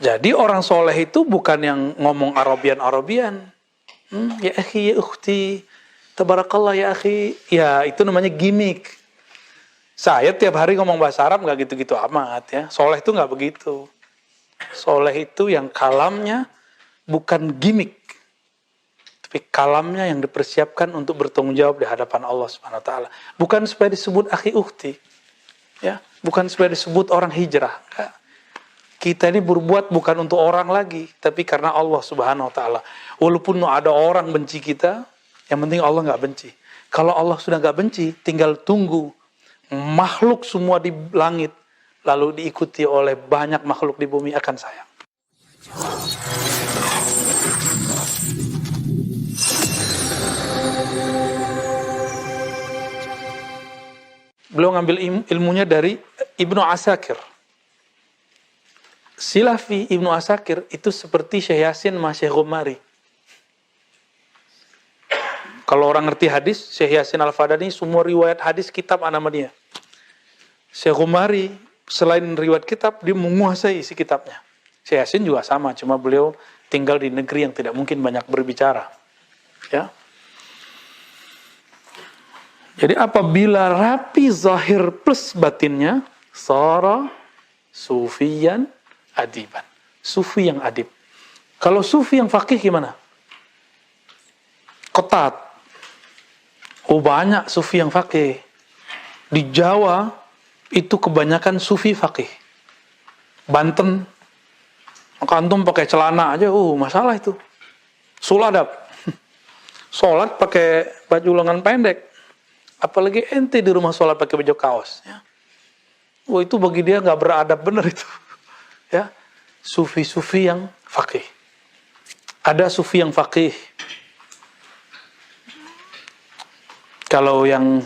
Jadi orang soleh itu bukan yang ngomong Arabian. Ya akhi, ya ukhti, tabarakallah ya akhi. Ya itu namanya gimmick. Saya tiap hari ngomong bahasa Arab nggak gitu-gitu amat ya. Soleh itu nggak begitu. Soleh itu yang kalamnya bukan gimmick, tapi kalamnya yang dipersiapkan untuk bertanggung jawab di hadapan Allah Subhanahu Wa Taala. Bukan supaya disebut akhi ukhti, ya. Bukan supaya disebut orang hijrah. Enggak. Kita ini berbuat bukan untuk orang lagi, tapi karena Allah Subhanahu Wa Taala. Walaupun ada orang benci kita, yang penting Allah nggak benci. Kalau Allah sudah nggak benci, tinggal tunggu makhluk semua di langit, lalu diikuti oleh banyak makhluk di bumi akan sayang. Beliau ngambil ilmunya dari Ibnu Asakir. Silafi Ibnu Asakir itu seperti Syekh Yasin sama Syekh Ghumari. Kalau orang ngerti hadis, Syekh Yasin Al-Fadani semua riwayat hadis kitab nama dia. Syekh Ghumari selain riwayat kitab, dia menguasai isi kitabnya. Syekh Yasin juga sama, cuma beliau tinggal di negeri yang tidak mungkin banyak berbicara. Ya. Jadi apabila rapi zahir plus batinnya, sara sufiyan adiban. Sufi yang adib. Kalau sufi yang faqih gimana? Ketat. Oh banyak sufi yang faqih. Di Jawa itu kebanyakan sufi faqih. Banten, antum pakai celana aja, masalah itu. Suladab. Sholat pakai baju lengan pendek. Apalagi ente di rumah sholat pakai baju kaos. Ya. Itu bagi dia nggak beradab bener itu. Ya, sufi-sufi yang faqih. Ada sufi yang faqih. Kalau yang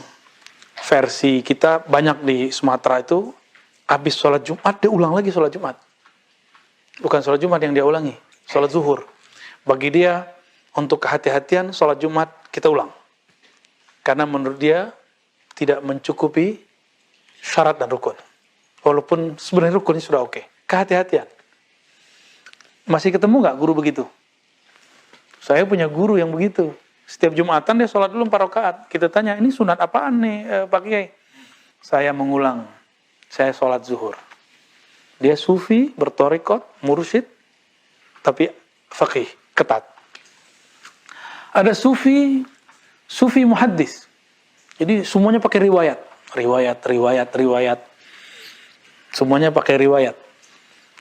versi kita banyak di Sumatera itu, habis sholat Jumat dia ulang lagi sholat Jumat. Bukan sholat Jumat yang dia ulangi, sholat zuhur. Bagi dia untuk kehati-hatian sholat Jumat kita ulang. Karena menurut dia tidak mencukupi syarat dan rukun. Walaupun sebenarnya rukunnya sudah oke. Kehati-hatian. Masih ketemu nggak guru begitu? Saya punya guru yang begitu. Setiap Jumatan dia sholat dulu 4 rakaat. Kita tanya, ini sunat apaan nih Pak Kiai? Saya mengulang. Saya sholat zuhur. Dia sufi, bertorikot, mursyid, tapi faqih, ketat. Ada sufi muhaddis. Jadi semuanya pakai riwayat. Riwayat. Semuanya pakai riwayat.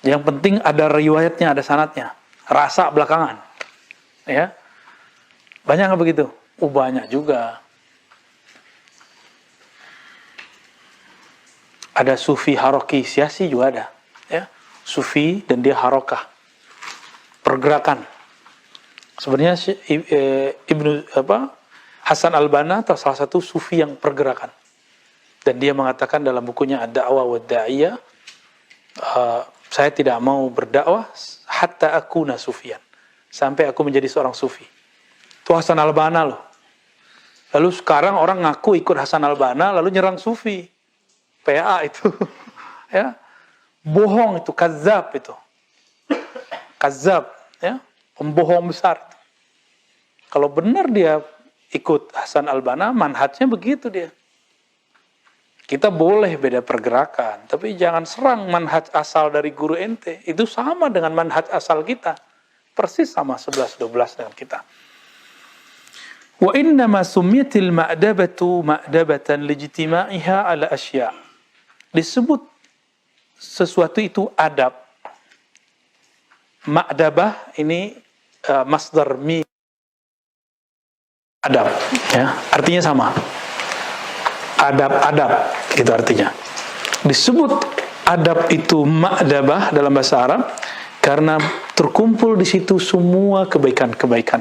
Yang penting ada riwayatnya, ada sanadnya. Rasa belakangan. Ya. Banyak nggak begitu? Banyak juga. Ada sufi haroki siasi juga ada. Ya. Sufi dan dia harokah. Pergerakan. Sebenarnya Hasan Al-Banna atau salah satu sufi yang pergerakan. Dan dia mengatakan dalam bukunya Ad-Da'wah wa Da'iyah, saya tidak mau berdakwah hatta akuna sufian. Sampai aku menjadi seorang sufi. Itu Hasan Al-Banna loh. Lalu sekarang orang ngaku ikut Hasan Al-Banna lalu nyerang sufi. PA itu. Ya. Bohong itu, kazab itu. Kazab, ya. Pembohong besar. Kalau benar dia ikut Hasan Al-Banna, manhajnya begitu dia. Kita boleh beda pergerakan, tapi jangan serang manhaj asal dari guru ente. Itu sama dengan manhaj asal kita. Persis sama 11-12 dengan kita. Wa innama summiyatil ma'dabatu ma'dabatan lijtima'iha ala asya'. Disebut sesuatu itu adab. Ma'dabah ini masdar mi adab, ya. Artinya sama. Adab, gitu artinya. Disebut adab itu ma'dabah dalam bahasa Arab karena terkumpul di situ semua kebaikan-kebaikan.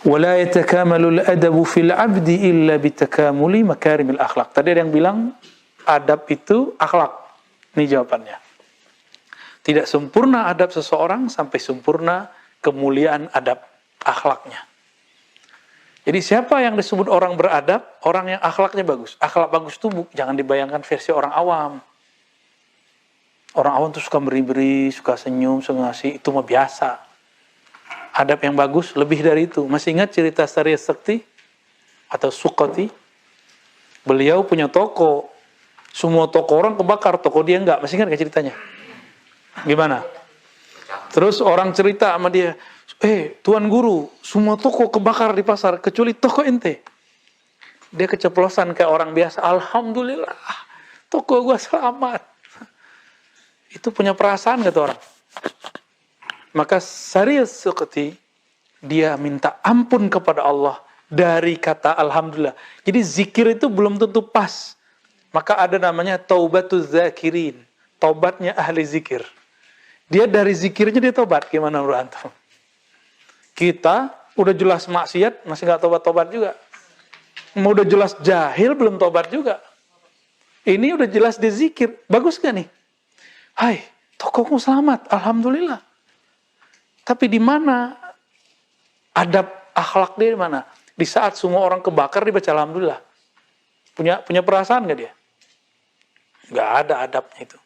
Wala yatakamalul adabu fil 'abdi illa bitakamuli makarimil akhlaq. Tadi ada yang bilang adab itu akhlak. Ini jawabannya. Tidak sempurna adab seseorang sampai sempurna kemuliaan adab akhlaknya. Jadi siapa yang disebut orang beradab? Orang yang akhlaknya bagus. Akhlak bagus itu jangan dibayangkan versi orang awam. Orang awam tuh suka beri-beri, suka senyum, suka ngasih, itu mah biasa. Adab yang bagus lebih dari itu. Masih ingat cerita Sariyas Sakti atau Sukati? Beliau punya toko, semua toko orang kebakar, toko dia enggak. Masih ingat gak ceritanya? Gimana? Terus orang cerita sama dia, Tuan Guru, semua toko kebakar di pasar, kecuali toko ente. Dia keceplosan kayak orang biasa, Alhamdulillah, toko gua selamat. Itu punya perasaan kata orang. Maka Sariyas Sakti, dia minta ampun kepada Allah dari kata Alhamdulillah. Jadi zikir itu belum tentu pas. Maka ada namanya taubatuz zakirin, taubatnya ahli zikir. Dia dari zikirnya dia tobat. Gimana menurut antum? Kita udah jelas maksiat masih nggak tobat-tobat juga. Mau udah jelas jahil belum tobat juga. Ini udah jelas dia zikir. Bagus gak nih? Hai, tokoku selamat, alhamdulillah. Tapi di mana adab akhlak dia di mana? Di saat semua orang kebakar dia baca alhamdulillah. Punya perasaan nggak dia? Nggak ada adabnya itu.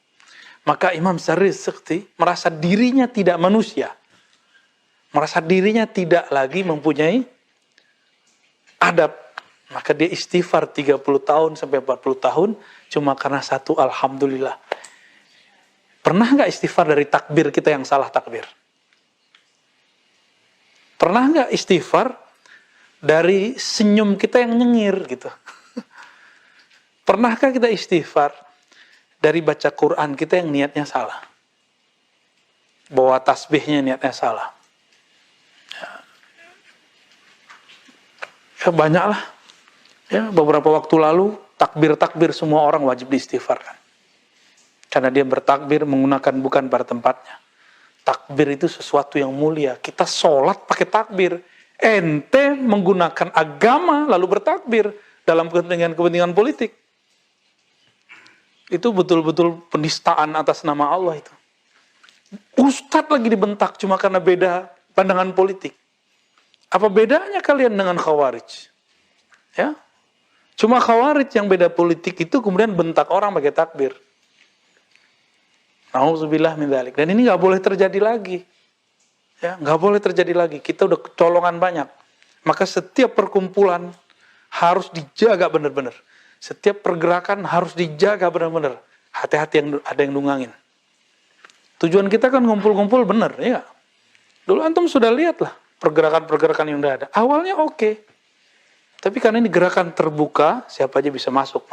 Maka Imam Sariyas Sakti merasa dirinya tidak manusia. Merasa dirinya tidak lagi mempunyai adab. Maka dia istighfar 30 tahun sampai 40 tahun cuma karena satu alhamdulillah. Pernah nggak istighfar dari takbir kita yang salah takbir? Pernah nggak istighfar dari senyum kita yang nyengir gitu? Pernahkah kita istighfar dari baca Quran kita yang niatnya salah? Bawa tasbihnya niatnya salah. Ya banyaklah. Ya, beberapa waktu lalu takbir-takbir semua orang wajib diistighfarkan. Karena dia bertakbir menggunakan bukan pada tempatnya. Takbir itu sesuatu yang mulia. Kita sholat pakai takbir. Ente menggunakan agama lalu bertakbir dalam kepentingan politik. Itu betul-betul penistaan atas nama Allah itu. Ustadz lagi dibentak cuma karena beda pandangan politik. Apa bedanya kalian dengan Khawarij? Ya, cuma Khawarij yang beda politik itu kemudian bentak orang pakai takbir. Nauzubillah min dzalik. Dan ini nggak boleh terjadi lagi. Ya, nggak boleh terjadi lagi. Kita udah kecolongan banyak. Maka setiap perkumpulan harus dijaga benar-benar. Setiap pergerakan harus dijaga benar-benar. Hati-hati yang ada yang nungangin. Tujuan kita kan ngumpul-ngumpul benar, ya. Dulu antum sudah lihat lah pergerakan-pergerakan yang udah ada. Awalnya oke. Tapi karena ini gerakan terbuka, siapa aja bisa masuk.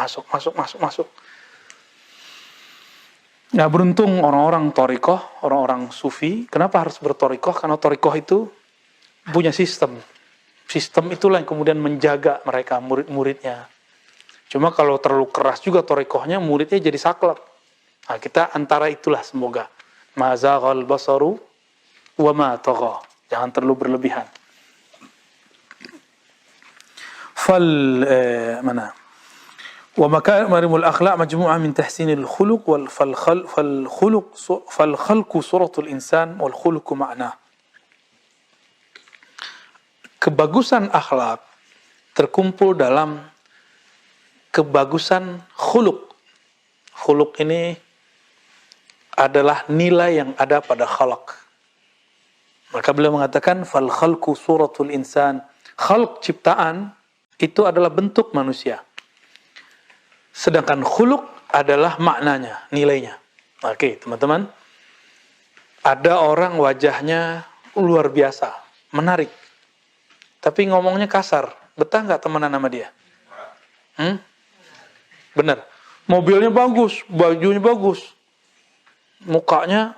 Nah, beruntung orang-orang torikoh, orang-orang sufi. Kenapa harus bertorikoh? Karena torikoh itu punya sistem. Sistem itulah yang kemudian menjaga mereka, murid-muridnya. Cuma kalau terlalu keras juga torikohnya, muridnya jadi saklek. Nah, kita antara itulah semoga. Ma zaghal basaru wa ma tagha. Jangan terlalu berlebihan. ومكارم الأخلاق مجموعة من تحسين الخلق فالخلق صورة الإنسان والخلق معناه. Kebagusan akhlak terkumpul dalam kebagusan khuluq. Khuluq ini adalah nilai yang ada pada khalq. Maka beliau mengatakan fal khalqu suratul insan. Khalq ciptaan itu adalah bentuk manusia. Sedangkan khuluq adalah maknanya, nilainya. Oke, teman-teman. Ada orang wajahnya luar biasa, menarik. Tapi ngomongnya kasar. Betah nggak temenan sama dia? Benar. Mobilnya bagus, bajunya bagus. Mukanya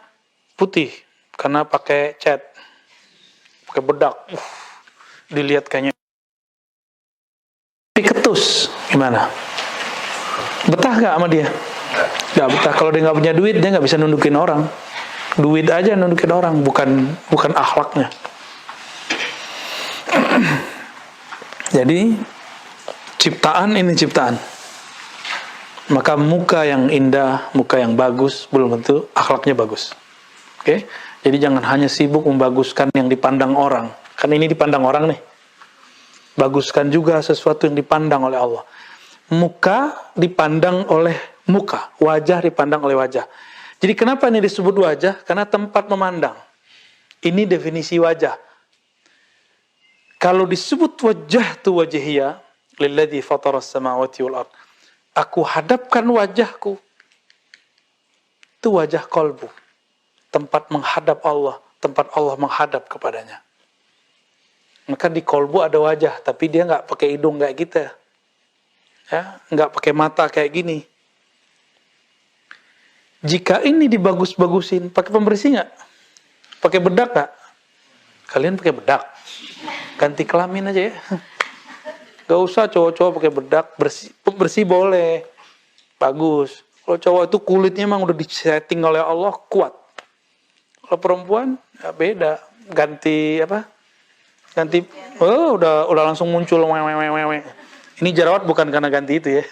putih karena pakai cat. Pakai bedak. Dilihat kayaknya ketus. Gimana? Betah gak sama dia? Gak betah. Kalau dia gak punya duit, dia gak bisa nundukin orang. Duit aja nundukin orang, bukan akhlaknya. Jadi ciptaan ini ciptaan. Maka muka yang indah, muka yang bagus belum tentu akhlaknya bagus. Oke? Jadi jangan hanya sibuk membaguskan yang dipandang orang. Kan ini dipandang orang nih. Baguskan juga sesuatu yang dipandang oleh Allah. Muka dipandang oleh muka, wajah dipandang oleh wajah. Jadi kenapa ini disebut wajah? Karena tempat memandang. Ini definisi wajah. Kalau disebut wajah tu wajhiya lilladzi fataras samawati wal ard. Aku hadapkan wajahku. Itu wajah kolbu. Tempat menghadap Allah. Tempat Allah menghadap kepadanya. Maka di kolbu ada wajah. Tapi dia nggak pakai hidung kayak kita. Ya, nggak pakai mata kayak gini. Jika ini dibagus-bagusin, pakai pembersih nggak? Pakai bedak nggak? Kalian pakai bedak? Ganti kelamin aja ya. Gak usah cowok-cowok pakai bedak, bersih boleh, bagus. Kalau cowok itu kulitnya emang udah disetting oleh Allah kuat. Kalau perempuan ya beda, ganti apa? Ganti, udah langsung muncul. Ini jerawat bukan karena ganti itu ya.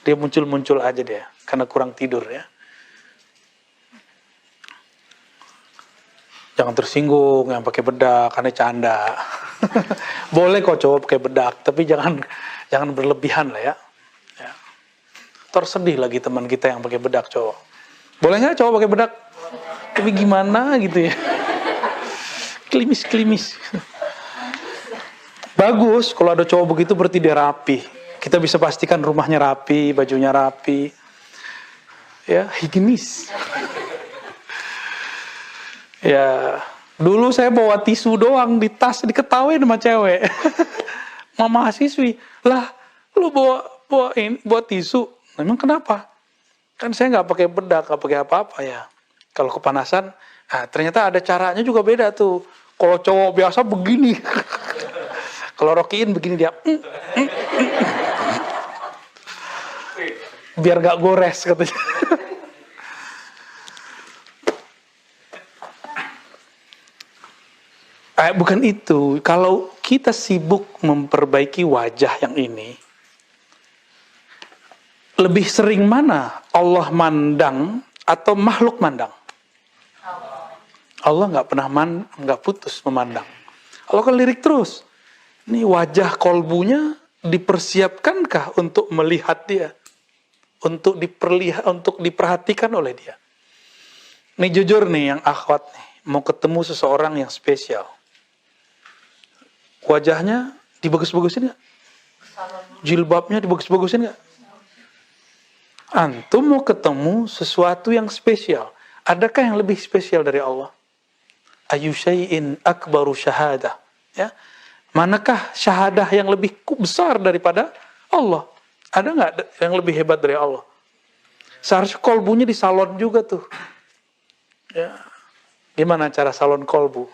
Dia muncul aja dia, karena kurang tidur ya. Jangan tersinggung yang pakai bedak, karena canda. Boleh kok cowok pakai bedak, tapi jangan berlebihan lah ya. Tersedih lagi teman kita yang pakai bedak cowok. Boleh nggak cowok pakai bedak? Tapi gimana gitu ya? Klimis. Bagus kalau ada cowok begitu berarti dia rapi. Kita bisa pastikan rumahnya rapi, bajunya rapi, ya higienis. Ya, dulu saya bawa tisu doang di tas, diketawain sama cewek. Mama mahasiswi, lah, lu bawa tisu, memang kenapa? Kan saya nggak pakai bedak, nggak pakai apa-apa ya. Kalau kepanasan, ternyata ada caranya juga beda tuh. Kalau cowok biasa begini, kalau rokiin begini dia, biar nggak gores katanya. Bukan itu. Kalau kita sibuk memperbaiki wajah yang ini, lebih sering mana Allah mandang atau makhluk mandang? Allah nggak pernah nggak putus memandang. Allah kan lirik terus. Ini wajah kolbunya dipersiapkankah untuk melihat dia, untuk diperhatikan oleh dia? Nih jujur nih yang akhwat nih, mau ketemu seseorang yang spesial. Wajahnya dibagus-bagusin nggak? Jilbabnya dibagus-bagusin nggak? Antum mau ketemu sesuatu yang spesial. Adakah yang lebih spesial dari Allah? Ayu syai'in akbaru syahadah. Ya. Manakah syahadah yang lebih besar daripada Allah? Ada nggak yang lebih hebat dari Allah? Seharusnya kolbunya di salon juga tuh. Ya. Gimana cara salon kolbu?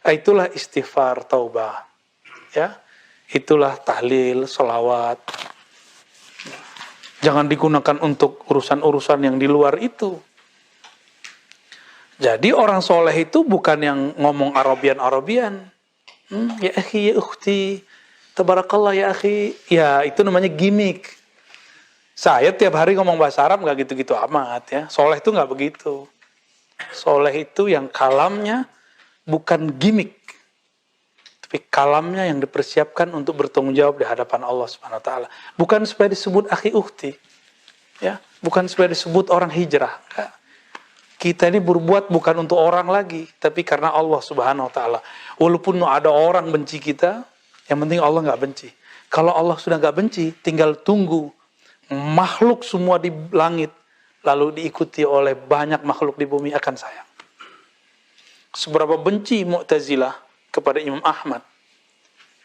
Itulah istighfar, taubah. Ya. Itulah tahlil, sholawat. Jangan digunakan untuk urusan-urusan yang di luar itu. Jadi orang soleh itu bukan yang ngomong Arabian. Ya akhi, ya ukhti, tabarakallah ya akhi. Ya itu namanya gimmick. Saya tiap hari ngomong bahasa Arab gak gitu-gitu amat ya. Soleh itu gak begitu. Soleh itu yang kalamnya bukan gimmick, tapi kalamnya yang dipersiapkan untuk bertanggung jawab di hadapan Allah Subhanahu wa taala. Bukan supaya disebut akhi ukhti. Ya, bukan supaya disebut orang hijrah. Enggak. Kita ini berbuat bukan untuk orang lagi, tapi karena Allah Subhanahu wa taala. Walaupun ada orang benci kita, yang penting Allah enggak benci. Kalau Allah sudah enggak benci, tinggal tunggu makhluk semua di langit lalu diikuti oleh banyak makhluk di bumi akan sayang. Seberapa benci Mu'tazilah kepada Imam Ahmad.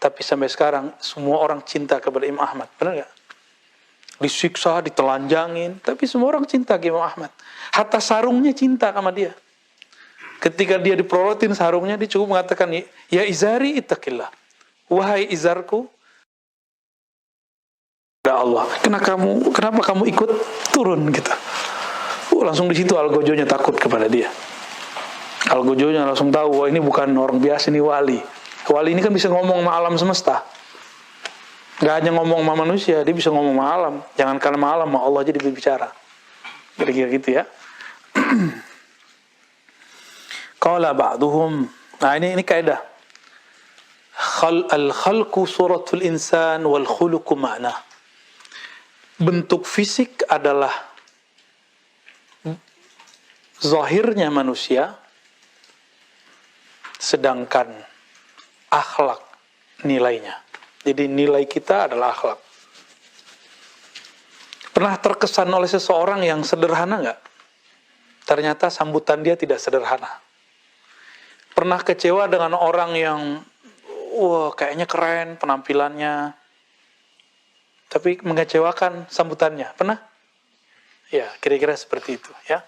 Tapi sampai sekarang semua orang cinta kepada Imam Ahmad. Benar gak? Disiksa, ditelanjangin. Tapi semua orang cinta ke Imam Ahmad. Hatta sarungnya cinta sama dia. Ketika dia diprolotin sarungnya, dia cukup mengatakan, ya izari ittaqillah. Wahai izarku, ya Allah, kenapa kamu ikut turun gitu? Langsung di situ Al-Gojonya takut kepada dia. Al-Gojonya langsung tahu, wah ini bukan orang biasa, ini wali. Wali ini kan bisa ngomong sama alam semesta. Gak hanya ngomong sama manusia, dia bisa ngomong sama alam. Jangan karena sama alam, sama Allah aja dia berbicara. Kira-kira gitu ya. Qala ba'duhum. Nah ini kaidah. Al-khalqu suratul insan wal khuluqu ma'na. Bentuk fisik adalah zahirnya manusia, sedangkan akhlak nilainya. Jadi nilai kita adalah akhlak. Pernah terkesan oleh seseorang yang sederhana nggak? Ternyata sambutan dia tidak sederhana. Pernah kecewa dengan orang yang wah kayaknya keren penampilannya, tapi mengecewakan sambutannya. Pernah? Ya, kira-kira seperti itu, ya.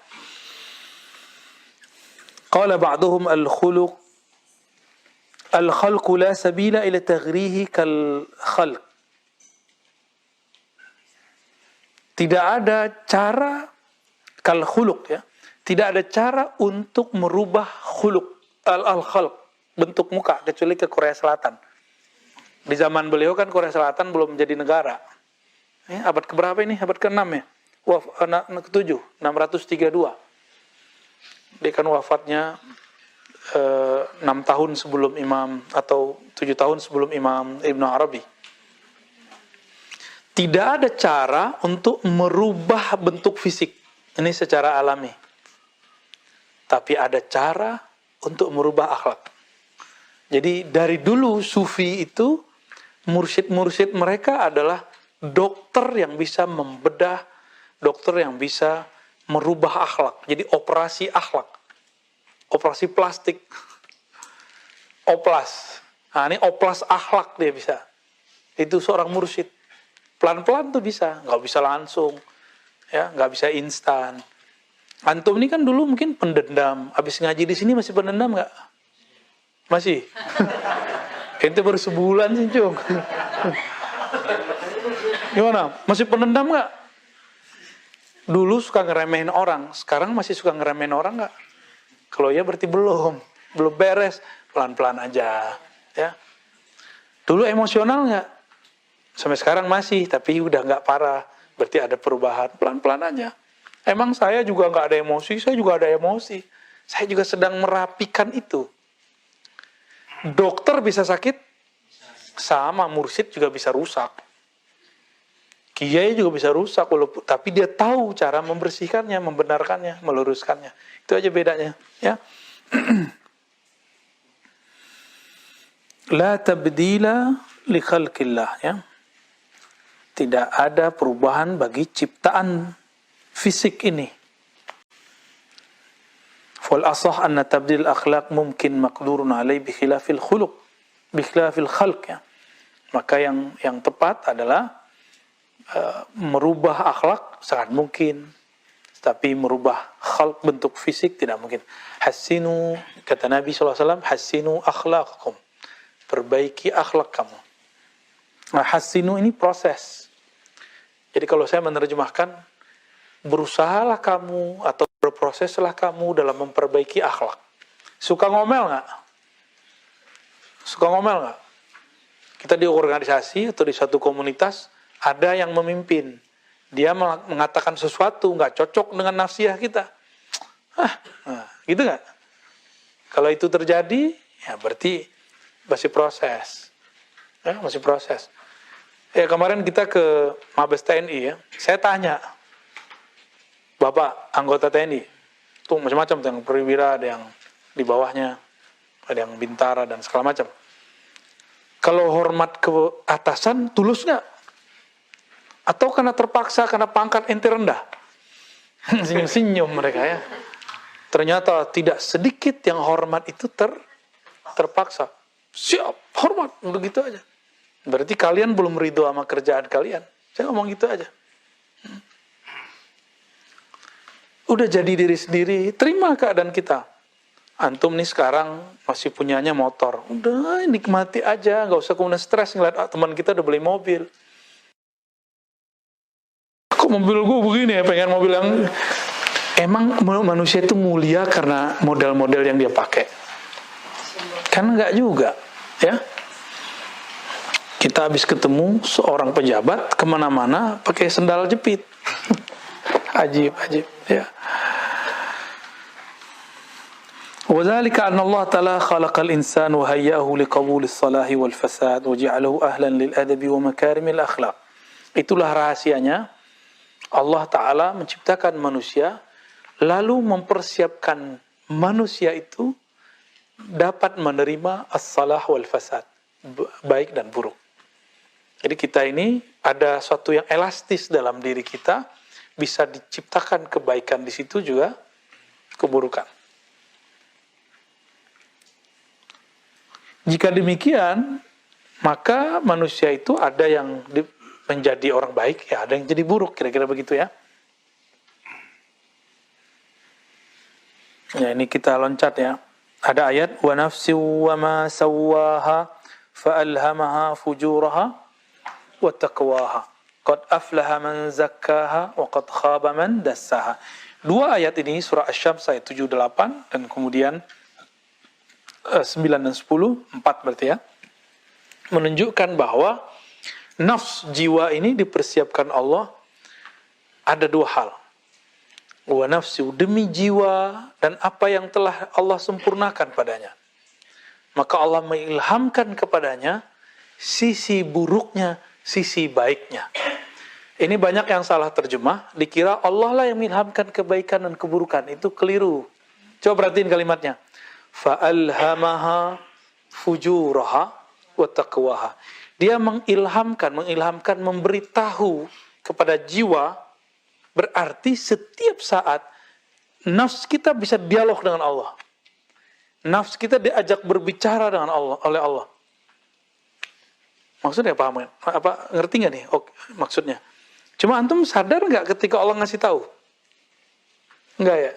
Qala ba'duhum al-khuluq al-khalqu la sabila ila taghrihi kal-khalq. Tidak ada cara kal-khuluq, ya. Tidak ada cara untuk merubah khuluq al-khalq, bentuk muka, kecuali ke Korea Selatan. Di zaman beliau kan Korea Selatan belum menjadi negara. Abad keberapa ini? Abad ke-6 ya? Ke-7, 632. Dia kan wafatnya 6 tahun sebelum Imam, atau 7 tahun sebelum Imam Ibn Arabi. Tidak ada cara untuk merubah bentuk fisik. Ini secara alami. Tapi ada cara untuk merubah akhlak. Jadi dari dulu Sufi itu, mursyid-mursyid mereka adalah dokter yang bisa membedah, dokter yang bisa merubah akhlak. Jadi operasi akhlak. Operasi plastik. Oplas. Nah, ini oplas akhlak dia bisa. Itu seorang mursyid. Pelan-pelan tuh bisa. Nggak bisa langsung. Ya, nggak bisa instan. Antum ini kan dulu mungkin pendendam. Habis ngaji di sini masih pendendam nggak? Masih? Ente baru sebulan sih, Cung. Gimana? Masih pendendam nggak? Dulu suka ngeremehin orang, sekarang masih suka ngeremehin orang nggak? Kalau ya berarti belum beres, pelan-pelan aja, ya. Dulu emosional nggak? Sampai sekarang masih, tapi udah nggak parah, berarti ada perubahan, pelan-pelan aja. Emang saya juga nggak ada emosi, saya juga ada emosi. Saya juga sedang merapikan itu. Dokter bisa sakit, sama mursyid juga bisa rusak. Kiai juga bisa rusak, walaupun, tapi dia tahu cara membersihkannya, membenarkannya, meluruskannya. Itu aja bedanya, ya. La tabdila li khalqillah, ya. Tidak ada perubahan bagi ciptaan fisik ini. Fal asah anna tabdil akhlaq mungkin maqdurun alai bi khilafil khuluq, bi khilafil khalq, ya. Maka yang tepat adalah merubah akhlak sangat mungkin, tapi merubah khalq, bentuk fisik, tidak mungkin. Hassinu, kata Nabi SAW, hassinu akhlaqakum, perbaiki akhlak kamu. Nah, hassinu ini proses. Jadi kalau saya menerjemahkan, berusahalah kamu atau berproseslah kamu dalam memperbaiki akhlak. Suka ngomel nggak? Suka ngomel nggak? Kita di organisasi atau di satu komunitas, ada yang memimpin. Dia mengatakan sesuatu nggak cocok dengan nafsiyah kita. Gitu nggak? Kalau itu terjadi, ya berarti masih proses. Ya, masih proses. Ya, kemarin kita ke Mabes TNI, ya. Saya tanya, Bapak anggota TNI, tuh macam-macam, yang perwira, ada yang di bawahnya, ada yang bintara dan segala macam. Kalau hormat ke atasan, tulus nggak? Atau karena terpaksa, karena pangkat ente rendah? Senyum-senyum mereka, ya. Ternyata tidak sedikit yang hormat itu terpaksa. Siap, hormat, begitu aja. Berarti kalian belum ridho sama kerjaan kalian. Saya ngomong gitu aja. Udah jadi diri sendiri, terima keadaan kita. Antum nih sekarang masih punyanya motor. Udah, nikmati aja, nggak usah kemudian stres ngeliat teman kita udah beli mobil. Kok mobil gue begini ya, pengen mobil yang... Emang manusia itu mulia karena model-model yang dia pakai? Kan nggak juga, ya. Kita habis ketemu seorang pejabat kemana-mana pakai sendal jepit. Ajib, ya. وذلك أن الله تعالى خلق الإنسان وهيأه لقبول الصلاح والفساد وجعله أهلا للأدب ومكارم الأخلاق. Itulah rahasianya. Allah Ta'ala menciptakan manusia lalu mempersiapkan manusia itu dapat menerima as-salah wal fasad, baik dan buruk. Jadi kita ini ada suatu yang elastis dalam diri kita, bisa diciptakan kebaikan di situ juga keburukan. Jika demikian, maka manusia itu ada yang menjadi orang baik, ya ada yang jadi buruk, kira-kira begitu ya. Ya, ini kita loncat ya. Ada ayat wa nafsi wa ma sawwaha fa alhamaha fujuraha wa taqwaha. Qad aflaha man zakkaha wa qad khaba man dassaha. Dua ayat ini surah Asy-Syams ayat 7 8 dan kemudian 9 dan 10, 4 berarti ya. Menunjukkan bahwa nafs jiwa ini dipersiapkan Allah ada dua hal. Wa nafsi, demi jiwa dan apa yang telah Allah sempurnakan padanya. Maka Allah mengilhamkan kepadanya sisi buruknya, sisi baiknya. Ini banyak yang salah terjemah, dikira Allah lah yang mengilhamkan kebaikan dan keburukan. Itu keliru. Coba perhatiin kalimatnya. Fa'alhamaha fujuraha wa taqwaha. Dia mengilhamkan, memberitahu kepada jiwa, berarti setiap saat nafs kita bisa dialog dengan Allah. Nafs kita diajak berbicara dengan Allah, oleh Allah. Maksudnya paham kan? Apa ngerti nggak nih? Oh, maksudnya. Cuma antum sadar nggak ketika Allah ngasih tahu? Enggak ya?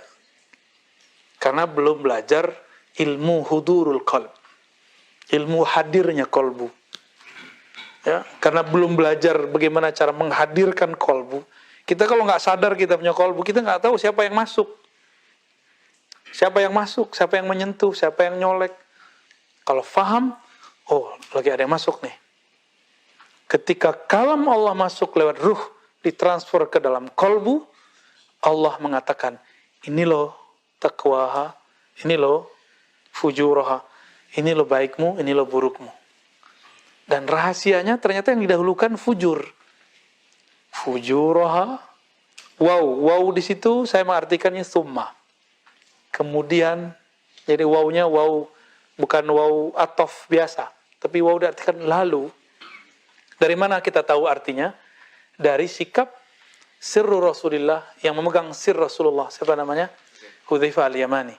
Karena belum belajar ilmu hudurul qalb. Ilmu hadirnya kolbu. Ya, karena belum belajar bagaimana cara menghadirkan kolbu. Kita kalau nggak sadar kita punya kolbu, kita nggak tahu siapa yang masuk. Siapa yang masuk, siapa yang menyentuh, siapa yang nyolek. Kalau faham, oh lagi ada yang masuk nih. Ketika kalam Allah masuk lewat ruh, ditransfer ke dalam kolbu, Allah mengatakan, ini loh taqwaha, ini loh fujuraha, ini loh baikmu, ini loh burukmu. Dan rahasianya ternyata yang didahulukan fujur. Fujuraha, wow di situ saya mengartikannya summa. Kemudian, jadi wawnya wow, bukan wow atof biasa, tapi wow diartikan lalu. Dari mana kita tahu artinya? Dari sikap sirru Rasulullah, yang memegang sir Rasulullah. Siapa namanya? Hudzaifah al-Yamani.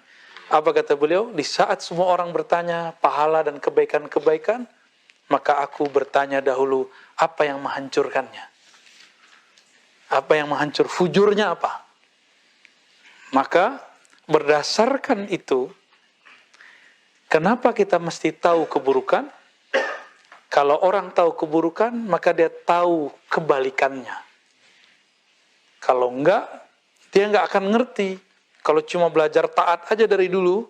Apa kata beliau? Di saat semua orang bertanya pahala dan kebaikan-kebaikan, maka aku bertanya dahulu apa yang menghancurkannya. Apa yang menghancur fujurnya apa? Maka berdasarkan itu, kenapa kita mesti tahu keburukan? Kalau orang tahu keburukan, maka dia tahu kebalikannya. Kalau enggak, dia enggak akan ngerti. Kalau cuma belajar taat aja dari dulu,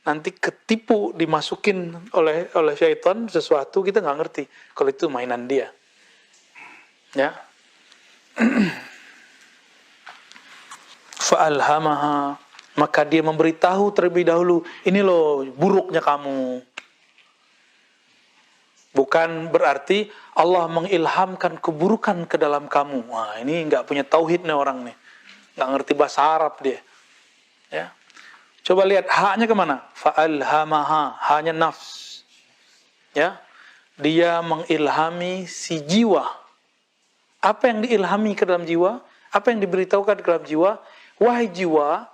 nanti ketipu dimasukin oleh syaitan sesuatu, kita enggak ngerti. Kalau itu mainan dia. Ya. Fa'alhamaha, maka dia memberitahu terlebih dahulu, ini loh buruknya kamu. Bukan berarti Allah mengilhamkan keburukan ke dalam kamu. Wah, ini nggak punya tauhid nih orang nih. Nggak ngerti bahasa Arab dia. Ya. Coba lihat haknya kemana? Fa'alhamaha, hanya nafs. Ya. Dia mengilhami si jiwa. Apa yang diilhami ke dalam jiwa? Apa yang diberitahukan ke dalam jiwa? Wahai jiwa,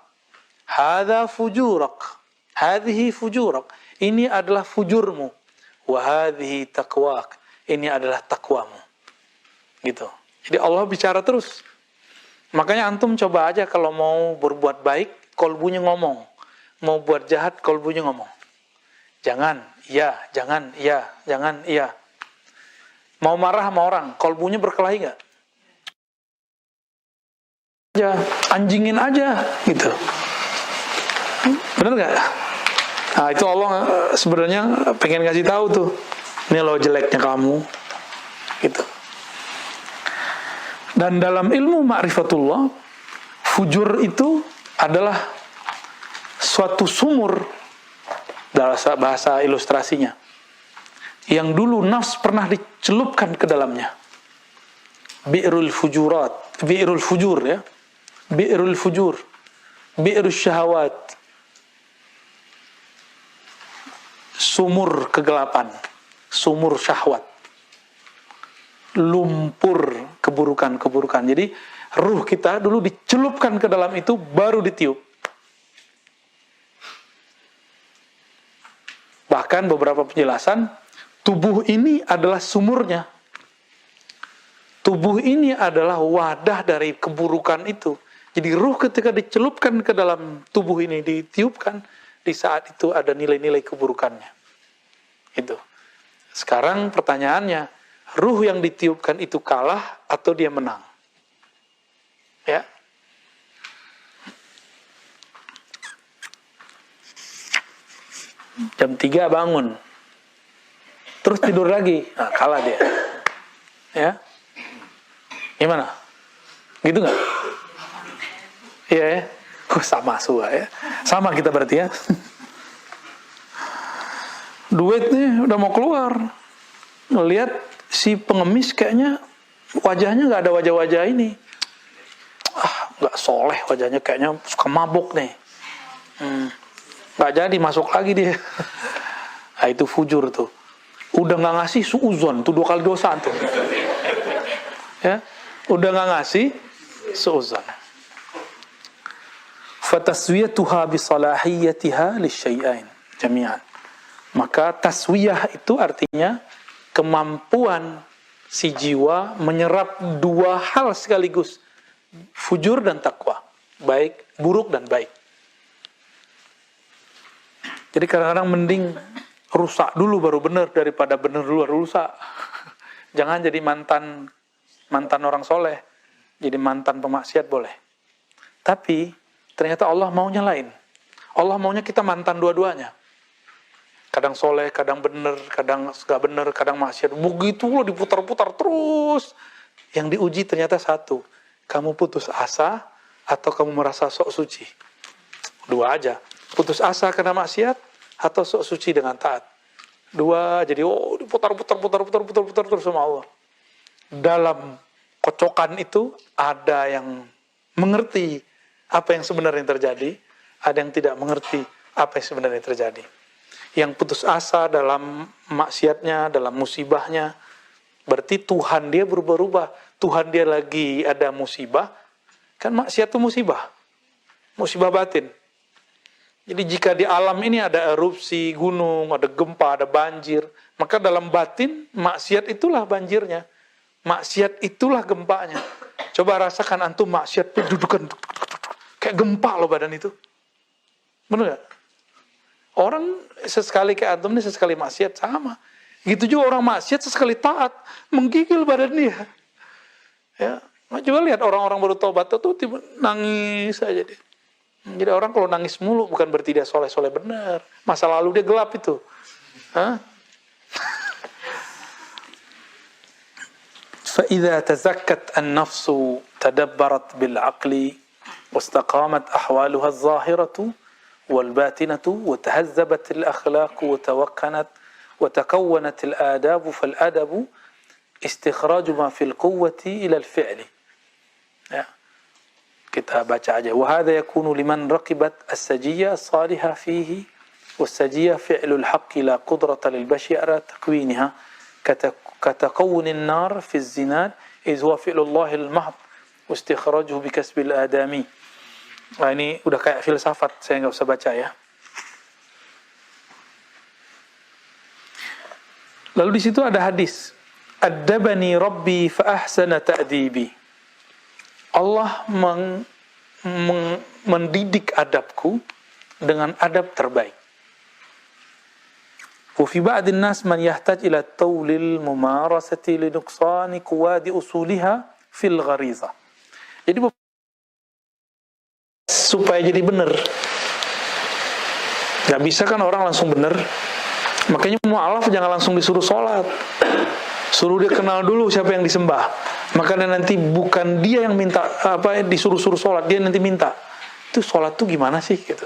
hadza fujurak. Hadhihi fujurak. Ini adalah fujurmu. Wahadhihi taqwak, ini adalah takwamu. Gitu. Jadi Allah bicara terus. Makanya antum coba aja kalau mau berbuat baik, kolbunya ngomong. Mau buat jahat, kolbunya ngomong. Jangan, iya, jangan, iya, jangan, iya. Mau marah sama orang, kolbunya berkelahi nggak? Ya, anjingin aja, gitu. Bener nggak? Nah, itu Allah sebenarnya pengen ngasih tahu tuh, ini loh jeleknya kamu, gitu. Dan dalam ilmu ma'rifatullah, fujur itu adalah suatu sumur, dalam bahasa ilustrasinya, yang dulu nafs pernah dicelupkan ke dalamnya. Bi'rul fujurat, bi'rul fujur ya, bi'rul fujur. bi'rus syahawat, sumur kegelapan, sumur syahwat, lumpur keburukan-keburukan. Jadi ruh kita dulu dicelupkan ke dalam itu, baru ditiup. Bahkan beberapa penjelasan, tubuh ini adalah sumurnya. Tubuh ini adalah wadah dari keburukan itu. Jadi ruh ketika dicelupkan ke dalam tubuh ini, ditiupkan, di saat itu ada nilai-nilai keburukannya. Itu. Sekarang pertanyaannya, ruh yang ditiupkan itu kalah atau dia menang? Ya. Jam 3 bangun. Terus tidur lagi. Nah, kalah dia. Ya. Gimana? Gitu nggak? Iya ya. Sama suah ya. Sama kita berarti ya. Duit nih udah mau keluar. Ngelihat si pengemis kayaknya wajahnya nggak ada wajah-wajah ini. Nggak soleh wajahnya, kayaknya suka mabuk nih. Nggak jadi, masuk lagi dia. Nah, itu fujur tuh. Udah nggak ngasih suuzon, tuh 2 kali dosa tuh. Ya. Udah nggak ngasih suuzon. Fataswiyatuha bisalahiyatiha lisyai'ain jami'an. Maka taswiyah itu artinya kemampuan si jiwa menyerap 2 hal sekaligus, fujur dan takwa, baik buruk dan baik. Jadi kadang-kadang mending rusak dulu baru benar daripada benar dulu baru rusak. Jangan jadi mantan orang soleh, jadi mantan pemaksiat boleh. Tapi ternyata Allah maunya lain. Allah maunya kita mantan dua-duanya. Kadang soleh, kadang benar, kadang gak benar, kadang maksiat. Begitu loh diputar-putar terus. Yang diuji ternyata satu. Kamu putus asa atau kamu merasa sok suci? 2 aja. Putus asa karena maksiat atau sok suci dengan taat? 2. Jadi diputar-putar terus sama Allah. Dalam kocokan itu ada yang mengerti apa yang sebenarnya terjadi, ada yang tidak mengerti apa yang sebenarnya terjadi. Yang putus asa dalam maksiatnya, dalam musibahnya, berarti Tuhan dia berubah-ubah. Tuhan dia lagi ada musibah, kan maksiat itu musibah batin. Jadi jika di alam ini ada erupsi gunung, ada gempa, ada banjir, maka dalam batin maksiat itulah banjirnya. Maksiat itulah gempanya. Coba rasakan antum maksiat dudukan kayak gempa loh badan itu. Benar gak? Orang sesekali kayak antum ini sesekali maksiat sama. Gitu juga orang maksiat sesekali taat, menggigil badan dia. Ya, coba lihat orang-orang baru tobat tuh tiba nangis aja dia. Jadi orang kalau nangis mulu bukan berarti dia soleh-soleh benar. Masa lalu dia gelap itu. Hah? فإذا تزكت النفس تدبرت بالعقل واستقامت أحوالها الظاهرة والباطنة وتهذبت الأخلاق وتكونت الآداب فالأدب استخراج ما في القوة إلى الفعل. Kita baca aja. وهذا يكون لمن رقبت السجية الصالحة فيه والسجية فعل الحق لا قدرة للبشر على تكوينها كتكون النار في الزناد إذ هو فعل الله المحض واستخراجه بكسب الآدمي. Nah, ini udah kayak filsafat, saya nggak usah baca ya. Lalu di situ ada hadis, Addabani Rabbi fa ahsana ta'dibi. Allah mendidik adabku dengan adab terbaik. وفي بعض الناس من يحتاج إلى طول الممارسة لنقصان قواد أصولها في الغريزة. Jadi supaya jadi benar, nggak bisa kan orang langsung benar. Makanya mu'alaf jangan langsung disuruh sholat, suruh dia kenal dulu siapa yang disembah. Makanya nanti bukan dia yang minta disuruh sholat, dia nanti minta itu sholat tuh gimana sih gitu.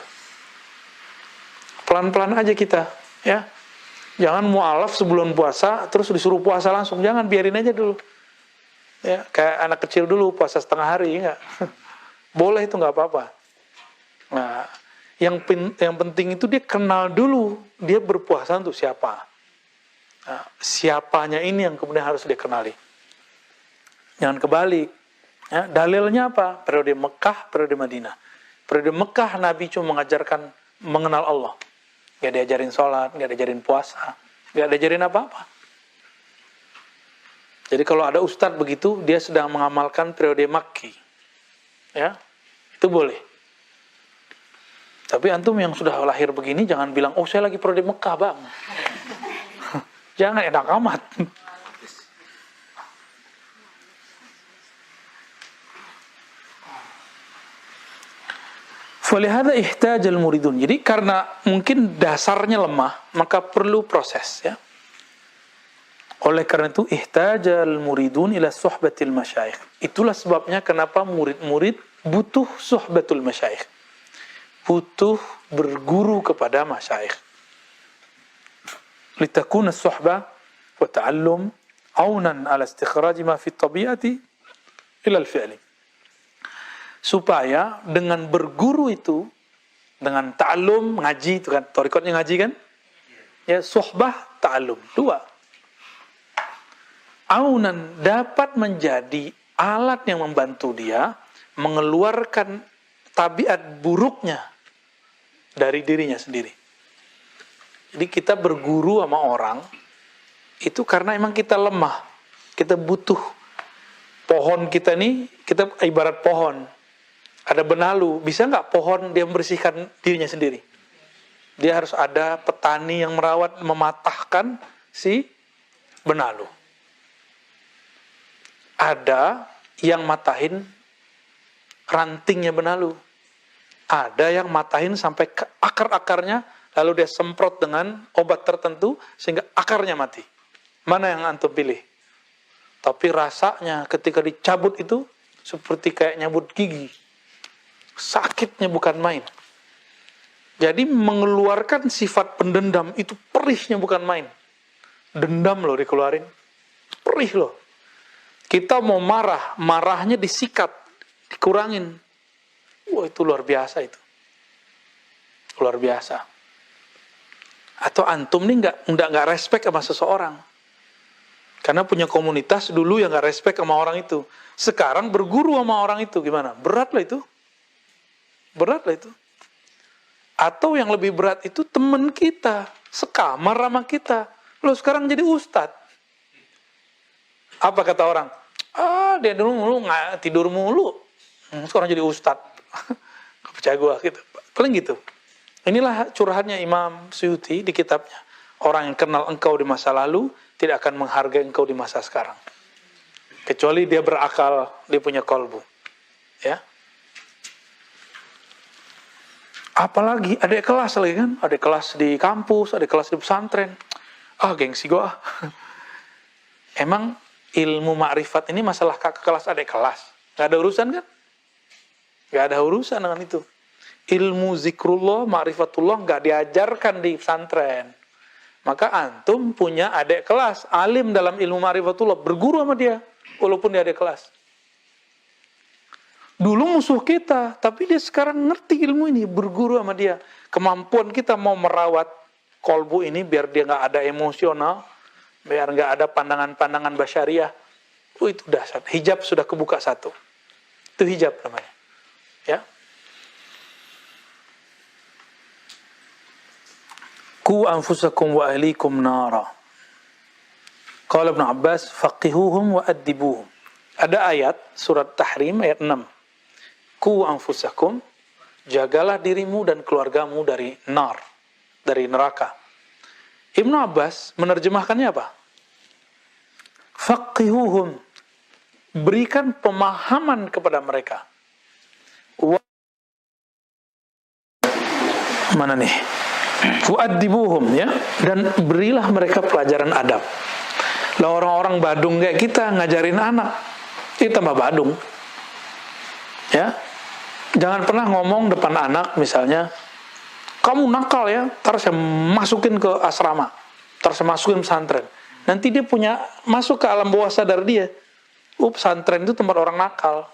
Pelan-pelan aja kita ya. Jangan mu'alaf sebelum puasa terus disuruh puasa langsung, jangan, biarin aja dulu. Ya, kayak anak kecil dulu puasa setengah hari, enggak. Boleh itu, enggak apa-apa. Nah, yang penting itu dia kenal dulu, dia berpuasa untuk siapa. Nah, siapanya ini yang kemudian harus dia kenali. Jangan kebalik. Ya, dalilnya apa? Periode Mekah, periode Madinah. Periode Mekah Nabi cuma mengajarkan mengenal Allah. Gak diajarin sholat, gak diajarin puasa, gak diajarin apa-apa. Jadi kalau ada ustadz begitu, dia sedang mengamalkan periode Makki. Ya, itu boleh. Tapi antum yang sudah lahir begini, jangan bilang, oh saya lagi periode Mekah bang. Jangan, enak amat. Falihada ihtajal muridun. Jadi karena mungkin dasarnya lemah, maka perlu proses. Ya. Oleh karena itu, ihtajal muridun ila suhbatil masyayikh. Itulah sebabnya kenapa murid-murid butuh suhbatul masyayikh. Butuh berguru kepada masyayikh. Litakuna suhbah wa ta'allum aunan ala istikhraj ma fi tabi'ati ila al-fi'li. Supaya dengan berguru itu, dengan ta'allum, ngaji itu kan, thariqatnya ngaji kan? Ya, suhbah, ta'allum, dua. Aunan dapat menjadi alat yang membantu dia mengeluarkan tabiat buruknya dari dirinya sendiri. Jadi kita berguru sama orang itu karena emang kita lemah. Kita butuh. Pohon kita nih, kita ibarat pohon. Ada benalu. Bisa nggak pohon dia membersihkan dirinya sendiri? Dia harus ada petani yang merawat, mematahkan si benalu. Ada yang matahin rantingnya benalu. Ada yang matahin sampai ke akar-akarnya, lalu dia semprot dengan obat tertentu, sehingga akarnya mati. Mana yang antum pilih? Tapi rasanya ketika dicabut itu, seperti kayak nyabut gigi. Sakitnya bukan main. Jadi mengeluarkan sifat pendendam itu perihnya bukan main. Dendam loh dikeluarin. Perih loh. Kita mau marah, marahnya disikat, dikurangin. Wah, itu luar biasa itu. Luar biasa. Atau antum nih nggak respect sama seseorang. Karena punya komunitas dulu yang nggak respect sama orang itu. Sekarang berguru sama orang itu gimana? Berat lah itu. Berat lah itu. Atau yang lebih berat itu teman kita, sekamar sama kita. Lo sekarang jadi ustadz. Apa kata orang? Dia dulu mulu nggak tidur mulu. Sekarang jadi ustadz. Gak percaya gue gitu. Paling gitu. Inilah curhatnya Imam Suyuti di kitabnya. Orang yang kenal engkau di masa lalu tidak akan menghargai engkau di masa sekarang. Kecuali dia berakal, dia punya kolbu. Ya. Apalagi adik kelas lagi kan, adik kelas di kampus, adik kelas di pesantren. Gengsi gue. Emang ilmu ma'rifat ini masalah kakak kelas adik kelas. Gak ada urusan kan? Gak ada urusan dengan itu. Ilmu zikrullah, ma'rifatullah gak diajarkan di pesantren. Maka antum punya adik kelas, alim dalam ilmu ma'rifatullah, berguru sama dia, walaupun dia adik kelas. Dulu musuh kita, tapi dia sekarang ngerti ilmu ini, berguru sama dia. Kemampuan kita mau merawat kolbu ini, biar dia gak ada emosional, biar gak ada pandangan-pandangan basyariah. Itu dahsyat. Hijab sudah kebuka satu. Itu hijab namanya. Ya. Ku anfusakum wa ahlikum nara. Qala Ibnu Abbas, faqihuhum wa addibuhum. Ada ayat surat Tahrim ayat 6. Ku anfusakum, jagalah dirimu dan keluargamu dari nar, dari neraka. Ibnu Abbas menerjemahkannya apa? Faqihuhum, berikan pemahaman kepada mereka. Mana nih? Fu'addibuhum, ya, dan berilah mereka pelajaran adab. Lah orang-orang Badung kayak kita ngajarin anak, itu tambah Badung. Ya. Jangan pernah ngomong depan anak misalnya, kamu nakal ya, ntar saya masukin ke asrama, ntar saya masukin pesantren. Nanti dia punya masuk ke alam bawah sadar dia. Pesantren itu tempat orang nakal.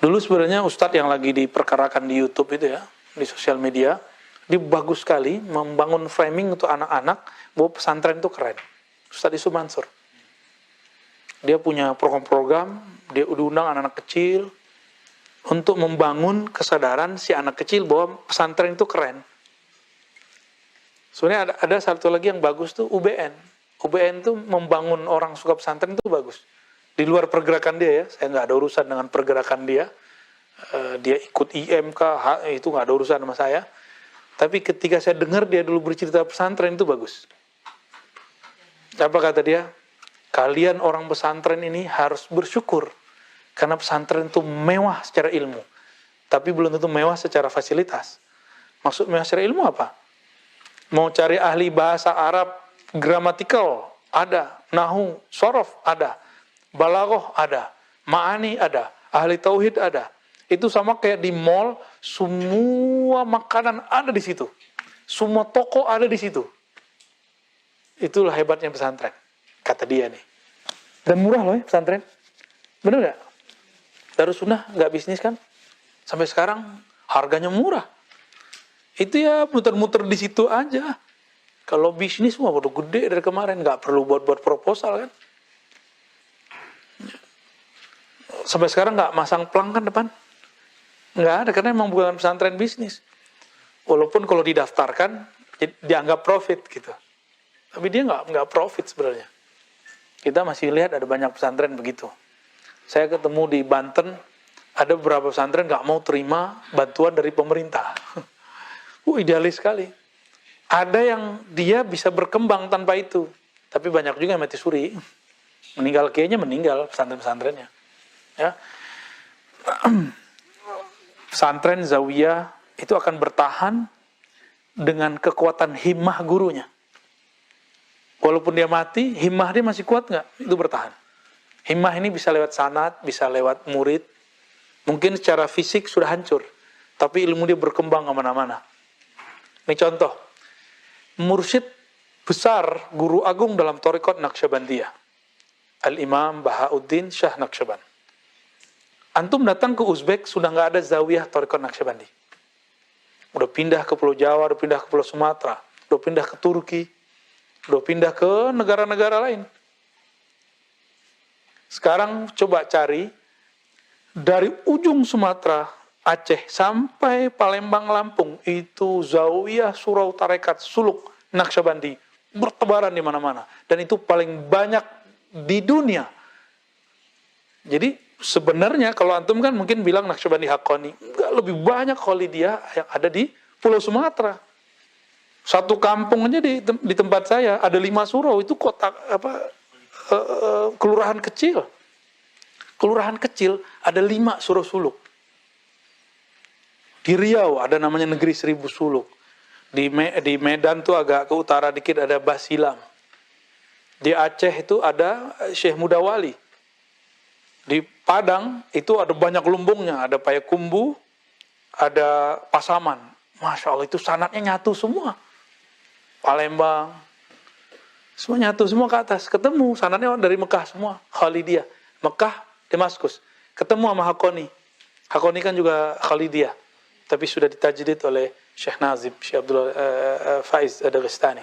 Dulu sebenarnya Ustadz yang lagi diperkarakan di YouTube itu ya, di sosial media, dia bagus sekali membangun framing untuk anak-anak bahwa pesantren itu keren. Ustadz Yusuf Mansur. Dia punya program-program, dia diundang anak-anak kecil untuk membangun kesadaran si anak kecil bahwa pesantren itu keren. Sebenarnya ada satu lagi yang bagus tuh UBN. UBN tuh membangun orang suka pesantren itu bagus. Di luar pergerakan dia ya, saya nggak ada urusan dengan pergerakan dia. Dia ikut IMK, itu nggak ada urusan sama saya. Tapi ketika saya dengar dia dulu bercerita pesantren itu bagus. Apa kata dia? Kalian orang pesantren ini harus bersyukur. Karena pesantren itu mewah secara ilmu. Tapi belum tentu mewah secara fasilitas. Maksud mewah secara ilmu apa? Mau cari ahli bahasa Arab, gramatikal, ada. Nahu, sorof, ada. Balaghah, ada. Ma'ani, ada. Ahli tauhid, ada. Itu sama kayak di mall, semua makanan ada di situ. Semua toko ada di situ. Itulah hebatnya pesantren, kata dia nih. Dan murah loh ya pesantren. Bener nggak? Darus Sunnah nggak bisnis kan? Sampai sekarang harganya murah. Itu ya muter-muter di situ aja. Kalau bisnis mah udah gede dari kemarin, nggak perlu buat proposal kan? Sampai sekarang nggak masang pelang kan depan? Nggak ada, karena emang bukan pesantren bisnis. Walaupun kalau didaftarkan dianggap profit gitu, tapi dia nggak profit sebenarnya. Kita masih lihat ada banyak pesantren begitu. Saya ketemu di Banten, ada beberapa pesantren nggak mau terima bantuan dari pemerintah. Idealis sekali. Ada yang dia bisa berkembang tanpa itu, tapi banyak juga yang mati suri. Kayaknya meninggal pesantren-pesantrennya. Ya. Pesantren zawiyah itu akan bertahan dengan kekuatan himmah gurunya. Walaupun dia mati, himmah dia masih kuat nggak? Itu bertahan. Himmah ini bisa lewat sanad, bisa lewat murid. Mungkin secara fisik sudah hancur, tapi ilmu dia berkembang kemana-mana. Ini contoh. Mursyid besar, guru agung dalam Thariqat Naqsyabandiyah. Al-Imam Bahauddin Syah Naqsyaband. Antum datang ke Uzbek, sudah nggak ada zawiyah Thariqat Naqsyabandi. Udah pindah ke Pulau Jawa, udah pindah ke Pulau Sumatera, udah pindah ke Turki, udah pindah ke negara-negara lain. Sekarang coba cari dari ujung Sumatera, Aceh sampai Palembang, Lampung, itu zawiyah surau tarekat suluk Naqsyabandi bertebaran di mana-mana, dan itu paling banyak di dunia. Jadi sebenarnya kalau antum kan mungkin bilang Naqsyabandi Haqqani, enggak, lebih banyak Khalidiyah yang ada di Pulau Sumatera. Satu kampung aja di tempat saya ada 5 surau, itu kota kelurahan kecil. Kelurahan kecil ada 5 surau suluk. Di Riau ada namanya Negeri 1000 Suluk. Di Medan tuh agak ke utara dikit ada Basilam. Di Aceh itu ada Syekh Mudawali. Di Padang itu ada banyak lumbungnya, ada Payakumbu, ada Pasaman. Masya Allah, itu sanatnya nyatu semua. Palembang, semua nyatu semua ke atas. Ketemu sanatnya dari Mekah semua, Khalidiyah. Mekah, Damaskus. Ketemu sama Haqqani. Haqqani kan juga Khalidiyah, tapi sudah ditajdid oleh Syekh Nazib, Syekh Abdul Faiz Ad-Dagestani.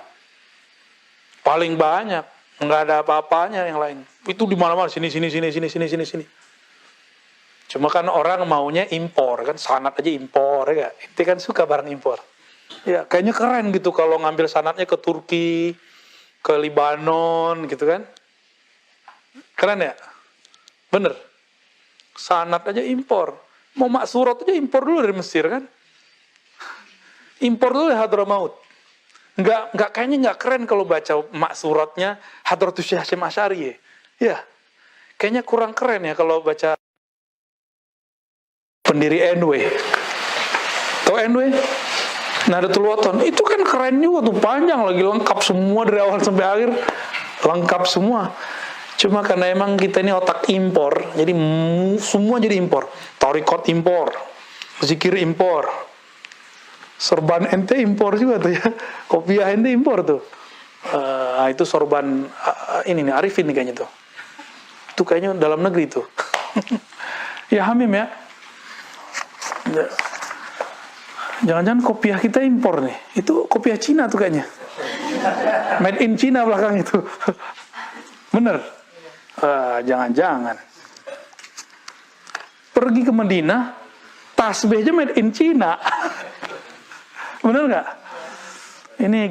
Paling banyak, nggak ada apa-apanya yang lain. Itu di mana-mana, sini. Cuma kan orang maunya impor, kan sanad aja impor, ya. Itu kan suka barang impor. Ya, kayaknya keren gitu kalau ngambil sanadnya ke Turki, ke Libanon, gitu kan. Keren ya? Bener. Sanad aja impor. Mau maksurat aja impor dulu dari Mesir kan. Impor dulu dari Hadramaut. Kayaknya nggak keren kalau baca maksuratnya Hadratus Syekh Hasyim Asy'ari. Ya. Kayaknya kurang keren ya kalau baca pendiri NW. Tahu NW? Nahdlatul Wathon. Itu kan keren juga tuh, panjang lagi, lengkap semua dari awal sampai akhir. Lengkap semua. Cuma karena emang kita ini otak impor, jadi semua jadi impor. Thariqat impor, zikir impor, sorban ente impor juga tuh ya, kopiah ente impor tuh. Itu sorban ini nih, Arifin nih kayaknya tuh. Itu kayaknya dalam negeri tuh. Ya Hamim ya, Jangan-jangan kopiah kita impor nih. Itu kopiah Cina tuh kayaknya. Made in Cina belakang itu. Bener? Jangan-jangan. Pergi ke Madinah, tasbihnya made in Cina. Bener nggak? Ini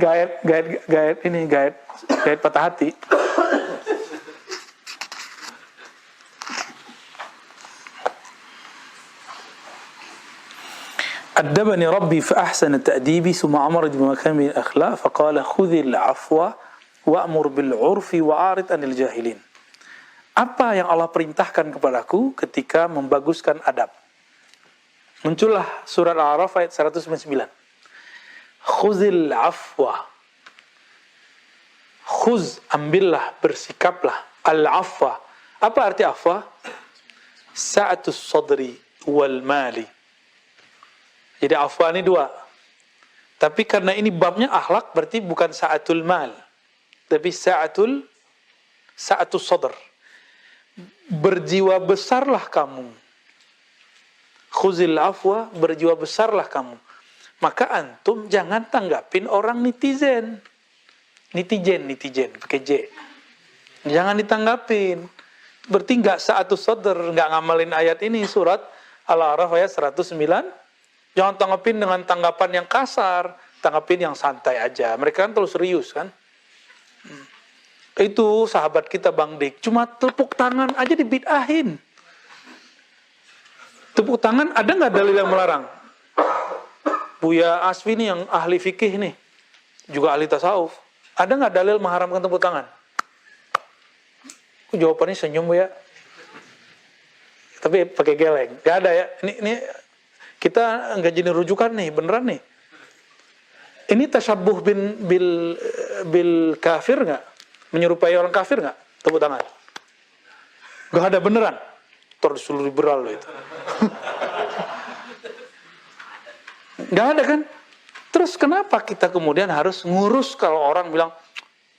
guide patah hati. أدبني ربي فأحسن تأديبي ثم أمر بمكارم الأخلاق فقال خذ العفو وأمر بالعرف وأعرض عن الجاهلين. Apa yang Allah perintahkan kepadaku ketika membaguskan adab? Muncullah surat Al-A'raf ayat 199. Khuzil afwa. Khuz, ambillah, bersikaplah. Al-afwa. Apa arti afwa? Sa'atus sadri wal mali. Jadi afwa ini dua. Tapi karena ini babnya akhlak, berarti bukan sa'atul mal. Tapi sa'atus sadr. Berjiwa besarlah kamu. Khuzil afwa, berjiwa besarlah kamu. Maka antum jangan tanggapin orang netizen. Netizen, pakai J. Jangan ditanggapin. Berarti enggak sa'atus sadr, enggak ngamalin ayat ini, surat Al-A'raf ayat 109. Jangan tanggapin dengan tanggapan yang kasar, tanggapin yang santai aja. Mereka kan terlalu serius kan. Itu sahabat kita Bang Dik, cuma tepuk tangan aja dibid'ahin. Tepuk tangan ada nggak dalil yang melarang? Buya Asfi nih yang ahli fikih nih, juga ahli tasawuf. Ada nggak dalil mengharamkan tepuk tangan? Jawabannya senyum ya. Tapi pakai geleng. Gak ada ya. Ini kita nggak jadi rujukan nih, beneran nih. Ini tasyabuh bil kafir nggak? Menyerupai orang kafir nggak? Tepuk tangan. Gak ada beneran. Terus liberal loh itu. Gak ada kan? Terus kenapa kita kemudian harus ngurus kalau orang bilang,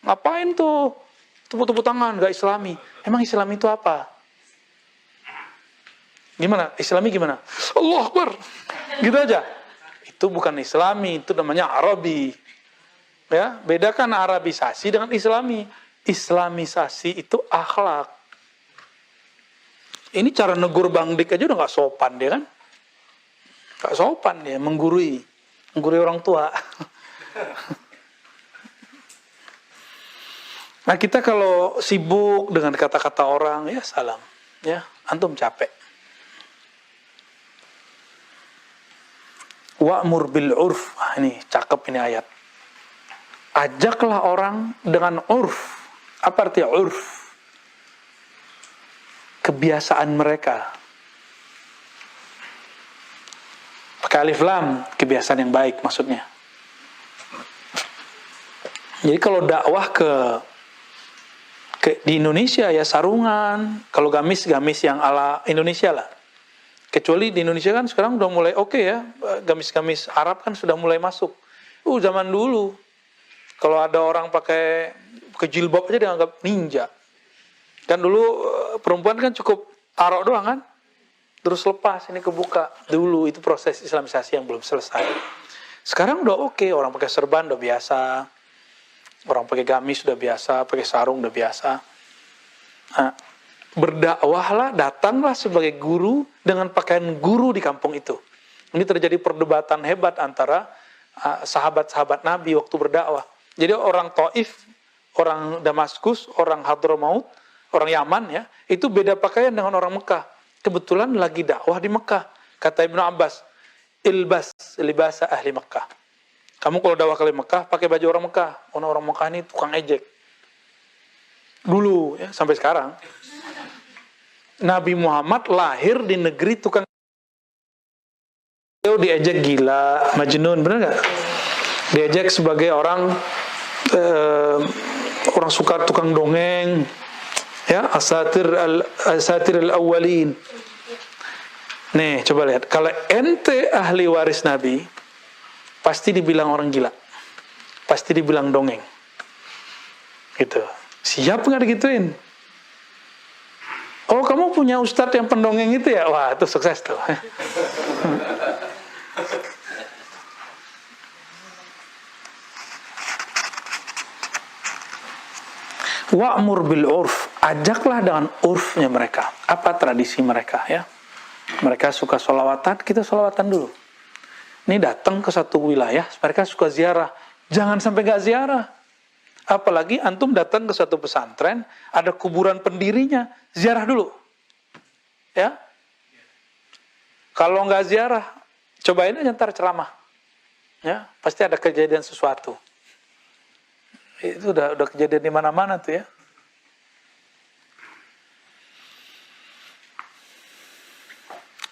ngapain tuh tepuk-tepuk tangan, gak islami. Emang Islam itu apa? Gimana? Islami gimana? Allah Akbar. Gitu aja. Itu bukan Islami, itu namanya Arabi. Ya, bedakan Arabisasi dengan Islami. Islamisasi itu akhlak. Ini cara negur Bang Dik aja udah gak sopan dia kan? Gak sopan dia, menggurui orang tua. Nah kita kalau sibuk dengan kata-kata orang, ya salam. Ya, antum capek. Wa'mur bil urf. Ini cakep ini ayat. Ajaklah orang dengan urf. Apa arti urf? Kebiasaan mereka. Pakai alif lam, kebiasaan yang baik maksudnya. Jadi kalau dakwah di Indonesia ya sarungan, kalau gamis yang ala Indonesia lah. Kecuali di Indonesia kan sekarang udah mulai oke ya, gamis-gamis Arab kan sudah mulai masuk. Zaman dulu kalau ada orang pakai jilbab aja dianggap ninja. Kan dulu perempuan kan cukup arok doang kan, terus lepas ini kebuka. Dulu itu proses Islamisasi yang belum selesai. Sekarang udah oke, orang pakai serban udah biasa, orang pakai gamis udah biasa, pakai sarung udah biasa. Nah, berdakwahlah, datanglah sebagai guru dengan pakaian guru di kampung itu. Ini terjadi perdebatan hebat antara sahabat-sahabat Nabi waktu berdakwah. Jadi orang Taif, orang Damaskus, orang Hadramaut, orang Yaman ya, itu beda pakaian dengan orang Mekah. Kebetulan lagi dakwah di Mekah. Kata Ibnu Abbas, ilbas libasa ahli Mekah. Kamu kalau dakwah ke Mekah pakai baju orang Mekah. Orang Mekah ini tukang ejek. Dulu ya, sampai sekarang. Nabi Muhammad lahir di negeri tukang diejek gila, majnun, benar nggak? Diejek sebagai orang suka tukang dongeng, ya, asatir al-awwalin. Nih, coba lihat. Kalau ente ahli waris Nabi, pasti dibilang orang gila, pasti dibilang dongeng, gitu. Siap nggak digituin? Oh, kamu punya ustadz yang pendongeng itu ya? Wah, itu sukses tuh. Wa'mur bil urf, ajaklah dengan urfnya mereka. Apa tradisi mereka ya? Mereka suka sholawatan, kita sholawatan dulu. Ini datang ke satu wilayah, mereka suka ziarah. Jangan sampai gak ziarah. Apalagi antum datang ke satu pesantren, ada kuburan pendirinya, ziarah dulu. Ya. Kalau nggak ziarah, cobain aja ntar ceramah. Ya, pasti ada kejadian sesuatu. Itu udah kejadian di mana-mana tuh ya.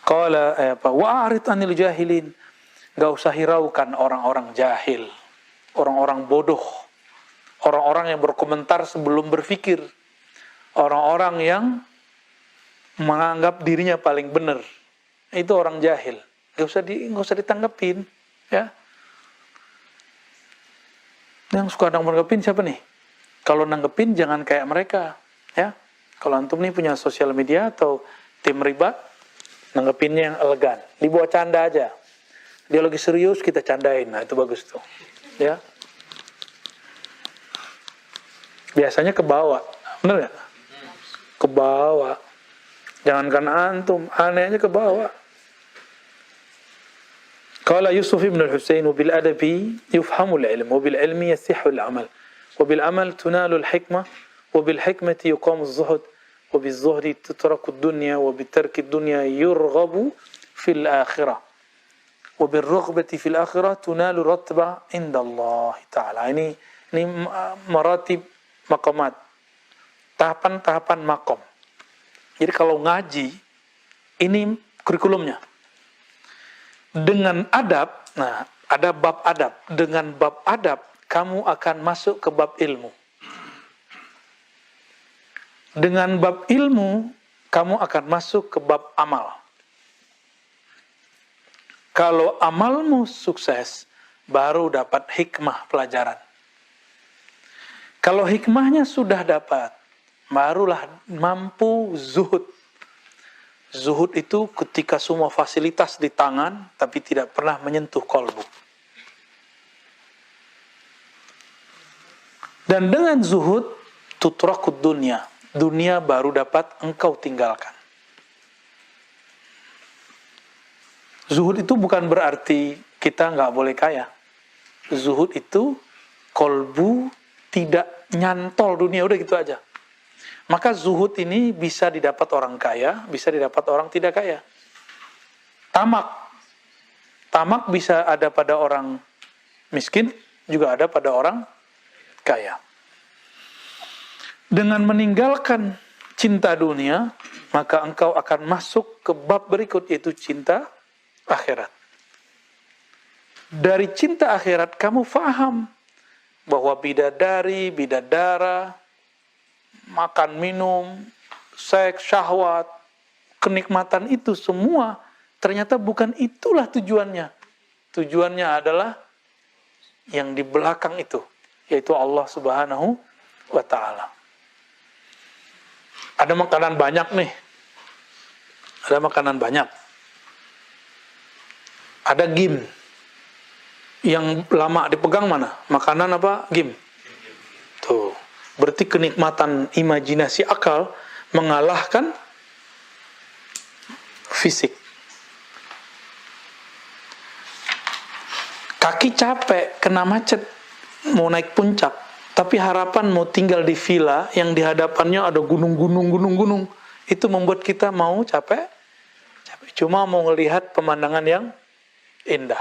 Qala wa'arid 'anil jahilin. Enggak usah hiraukan orang-orang jahil, orang-orang bodoh, orang-orang yang berkomentar sebelum berpikir, orang-orang yang menganggap dirinya paling benar. Itu orang jahil. Enggak usah ditanggepin, ya. Yang suka nanggepin siapa nih? Kalau nanggepin jangan kayak mereka, ya. Kalau antum nih punya sosial media atau tim riba, nanggepinnya yang elegan, dibawa canda aja. Dia lagi serius kita candain, nah itu bagus tuh, ya. Biasanya ke bawah, bener gak? Ke bawah. Jangankan antum, anehnya ke bawah. Qala Yusuf ibn al-Husain, bil adabi yufhamul ilm, wa bil ilmi yasihul amal, wa bil amal tunalul hikmah, wa bil hikmati yuqamuz zuhud, wa bil zuhdi tutrakud dunya, wa bil tarkid dunya yurghabu fil akhirah. وبالرغبة في الآخرة تنال رتبة عند الله تعالى. Ini maratib maqamat, tahapan-tahapan makom. Jadi kalau ngaji, ini kurikulumnya. Dengan adab, nah ada bab adab. Dengan bab adab, kamu akan masuk ke bab ilmu. Dengan bab ilmu, kamu akan masuk ke bab amal. Kalau amalmu sukses, baru dapat hikmah pelajaran. Kalau hikmahnya sudah dapat, barulah mampu zuhud. Zuhud itu ketika semua fasilitas di tangan, tapi tidak pernah menyentuh kolbu. Dan dengan zuhud, tutrakud dunia. Dunia baru dapat engkau tinggalkan. Zuhud itu bukan berarti kita nggak boleh kaya. Zuhud itu kolbu tidak nyantol dunia, udah gitu aja. Maka zuhud ini bisa didapat orang kaya, bisa didapat orang tidak kaya. Tamak bisa ada pada orang miskin, juga ada pada orang kaya. Dengan meninggalkan cinta dunia, maka engkau akan masuk ke bab berikut, yaitu cinta akhirat. Dari cinta akhirat kamu faham bahwa bidadari, bidadara, makan minum, seks, syahwat, kenikmatan itu semua ternyata bukan itulah tujuannya. Tujuannya adalah yang di belakang itu, yaitu Allah Subhanahu wa ta'ala. Ada makanan banyak nih. Ada makanan banyak. Ada game. Yang lama dipegang mana? Makanan apa? Game. Tuh. Berarti kenikmatan imajinasi akal mengalahkan fisik. Kaki capek, kena macet, mau naik puncak. Tapi harapan mau tinggal di villa yang di hadapannya ada gunung-gunung. Itu membuat kita mau capek. Cuma mau melihat pemandangan yang indah.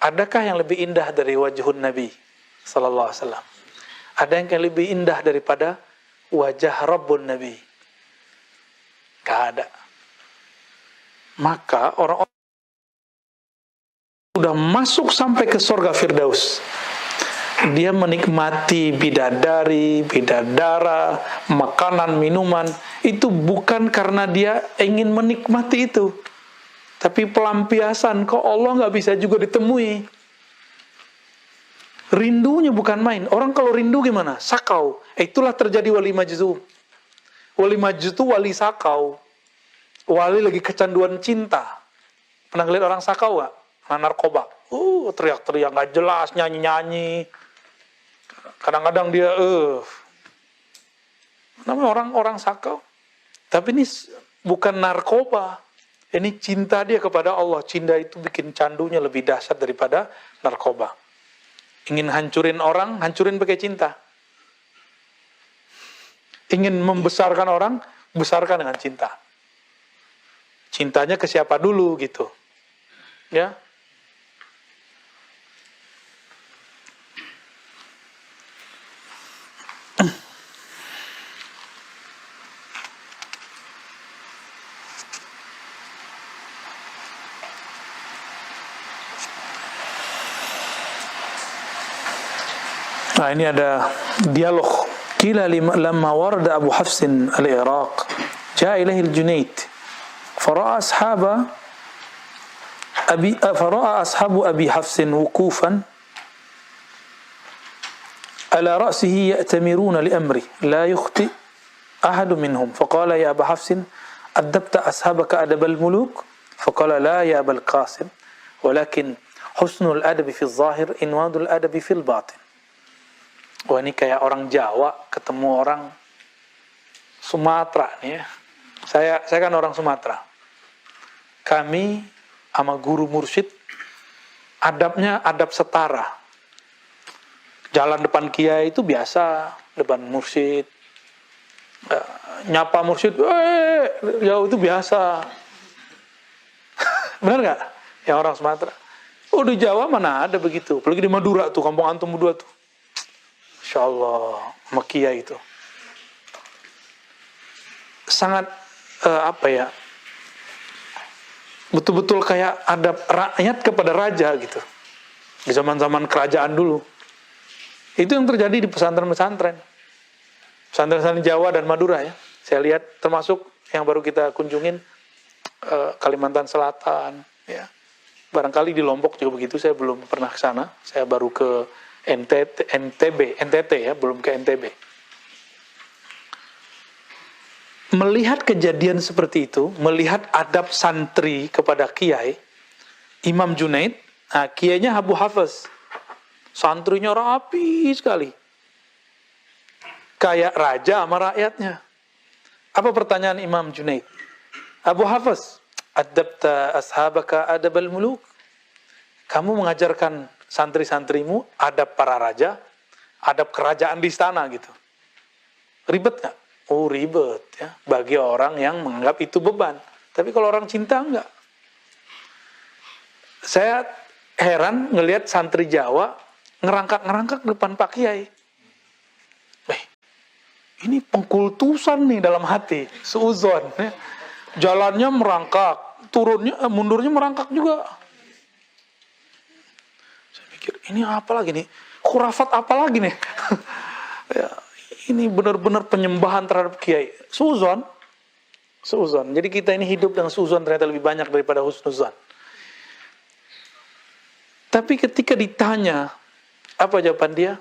Adakah yang lebih indah dari wajhun Nabi sallallahu alaihi wasallam? Ada yang lebih indah daripada wajah Rabbun Nabi? Gak ada. Maka orang-orang sudah masuk sampai ke surga Firdaus, dia menikmati bidadari, bidadara, makanan, minuman, itu bukan karena dia ingin menikmati itu, tapi pelampiasan. Kok Allah nggak bisa juga ditemui? Rindunya bukan main. Orang kalau rindu gimana? Sakau. Itulah terjadi wali majzub. Wali majzub itu wali sakau. Wali lagi kecanduan cinta. Pernah ngeliat orang sakau nggak? Narkoba. Teriak-teriak nggak jelas, nyanyi-nyanyi. Kadang-kadang dia Namanya orang-orang sakau. Tapi ini bukan narkoba. Ini cinta dia kepada Allah. Cinta itu bikin candunya lebih dahsyat daripada narkoba. Ingin hancurin orang, hancurin pakai cinta. Ingin membesarkan orang, besarkan dengan cinta. Cintanya ke siapa dulu gitu. Ya. Nah, ini ada dialog. Qila lamma warada Abu Hafsin al-Iraq, jaa ilaihi al-Junayd, fara'a ashabu Abi Hafsin wukufan ala ra'sihi ya'tamiruna li amri la yukhti ahad minhum, faqala ya Aba Hafsin adabta ashabaka adab al-muluk, faqala la ya Aba al-Qasim walakin husnul adabi fi al-zahir inwadul adabi fi al-batin. Wah, ini kayak orang Jawa ketemu orang Sumatera nih ya. Saya kan orang Sumatera. Kami sama guru mursyid adabnya adab setara. Jalan depan kiai itu biasa, depan mursyid. Nyapa mursyid, jauh itu biasa. Benar nggak? Yang orang Sumatera. Oh, di Jawa mana ada begitu. Apalagi di Madura tuh, kampung antum Madura tuh. Insya Allah, Makia itu sangat betul-betul kayak adab rakyat kepada raja gitu. Di zaman-zaman kerajaan dulu. Itu yang terjadi di pesantren-pesantren. Pesantren Jawa dan Madura ya. Saya lihat termasuk yang baru kita kunjungin Kalimantan Selatan ya. Barangkali di Lombok juga begitu, saya belum pernah ke sana. Saya baru ke NTT ya, belum ke NTB. Melihat kejadian seperti itu, melihat adab santri kepada kiai, Imam Junaid, kiainya Abu Hafiz, santrinya rapi sekali, kayak raja sama rakyatnya. Apa pertanyaan Imam Junaid? Abu Hafiz, adabta ashabaka adabal muluk? Kamu mengajarkan santri-santrimu adab para raja, adab kerajaan di istana gitu. Ribet nggak? Oh, ribet ya. Bagi orang yang menganggap itu beban. Tapi kalau orang cinta enggak. Saya heran ngelihat santri Jawa ngerangkak-ngerangkak depan Pak Kiai. Ini pengkultusan nih dalam hati, seuzon. Ya. Jalannya merangkak, mundurnya merangkak juga. Ini apa lagi nih? Khurafat apa lagi nih? Ya, ini benar-benar penyembahan terhadap kiai. Suzon. Jadi kita ini hidup dengan suzon ternyata lebih banyak daripada husnuzon. Tapi ketika ditanya, apa jawaban dia?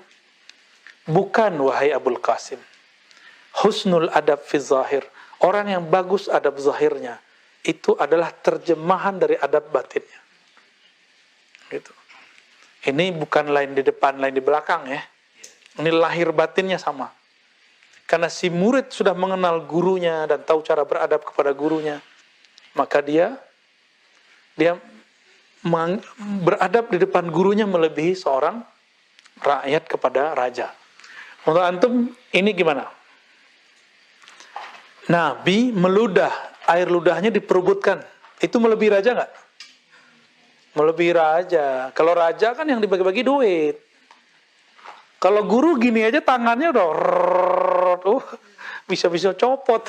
Bukan, wahai Abul Qasim. Husnul adab fi zahir. Orang yang bagus adab zahirnya, itu adalah terjemahan dari adab batinnya. Gitu. Ini bukan lain di depan, lain di belakang ya. Ini lahir batinnya sama. Karena si murid sudah mengenal gurunya dan tahu cara beradab kepada gurunya, maka dia beradab di depan gurunya melebihi seorang rakyat kepada raja. Untuk antum ini gimana? Nabi meludah, air ludahnya diperebutkan. Itu melebihi raja nggak? Melebihi raja. Kalau raja kan yang dibagi-bagi duit. Kalau guru gini aja tangannya udah bisa-bisa copot.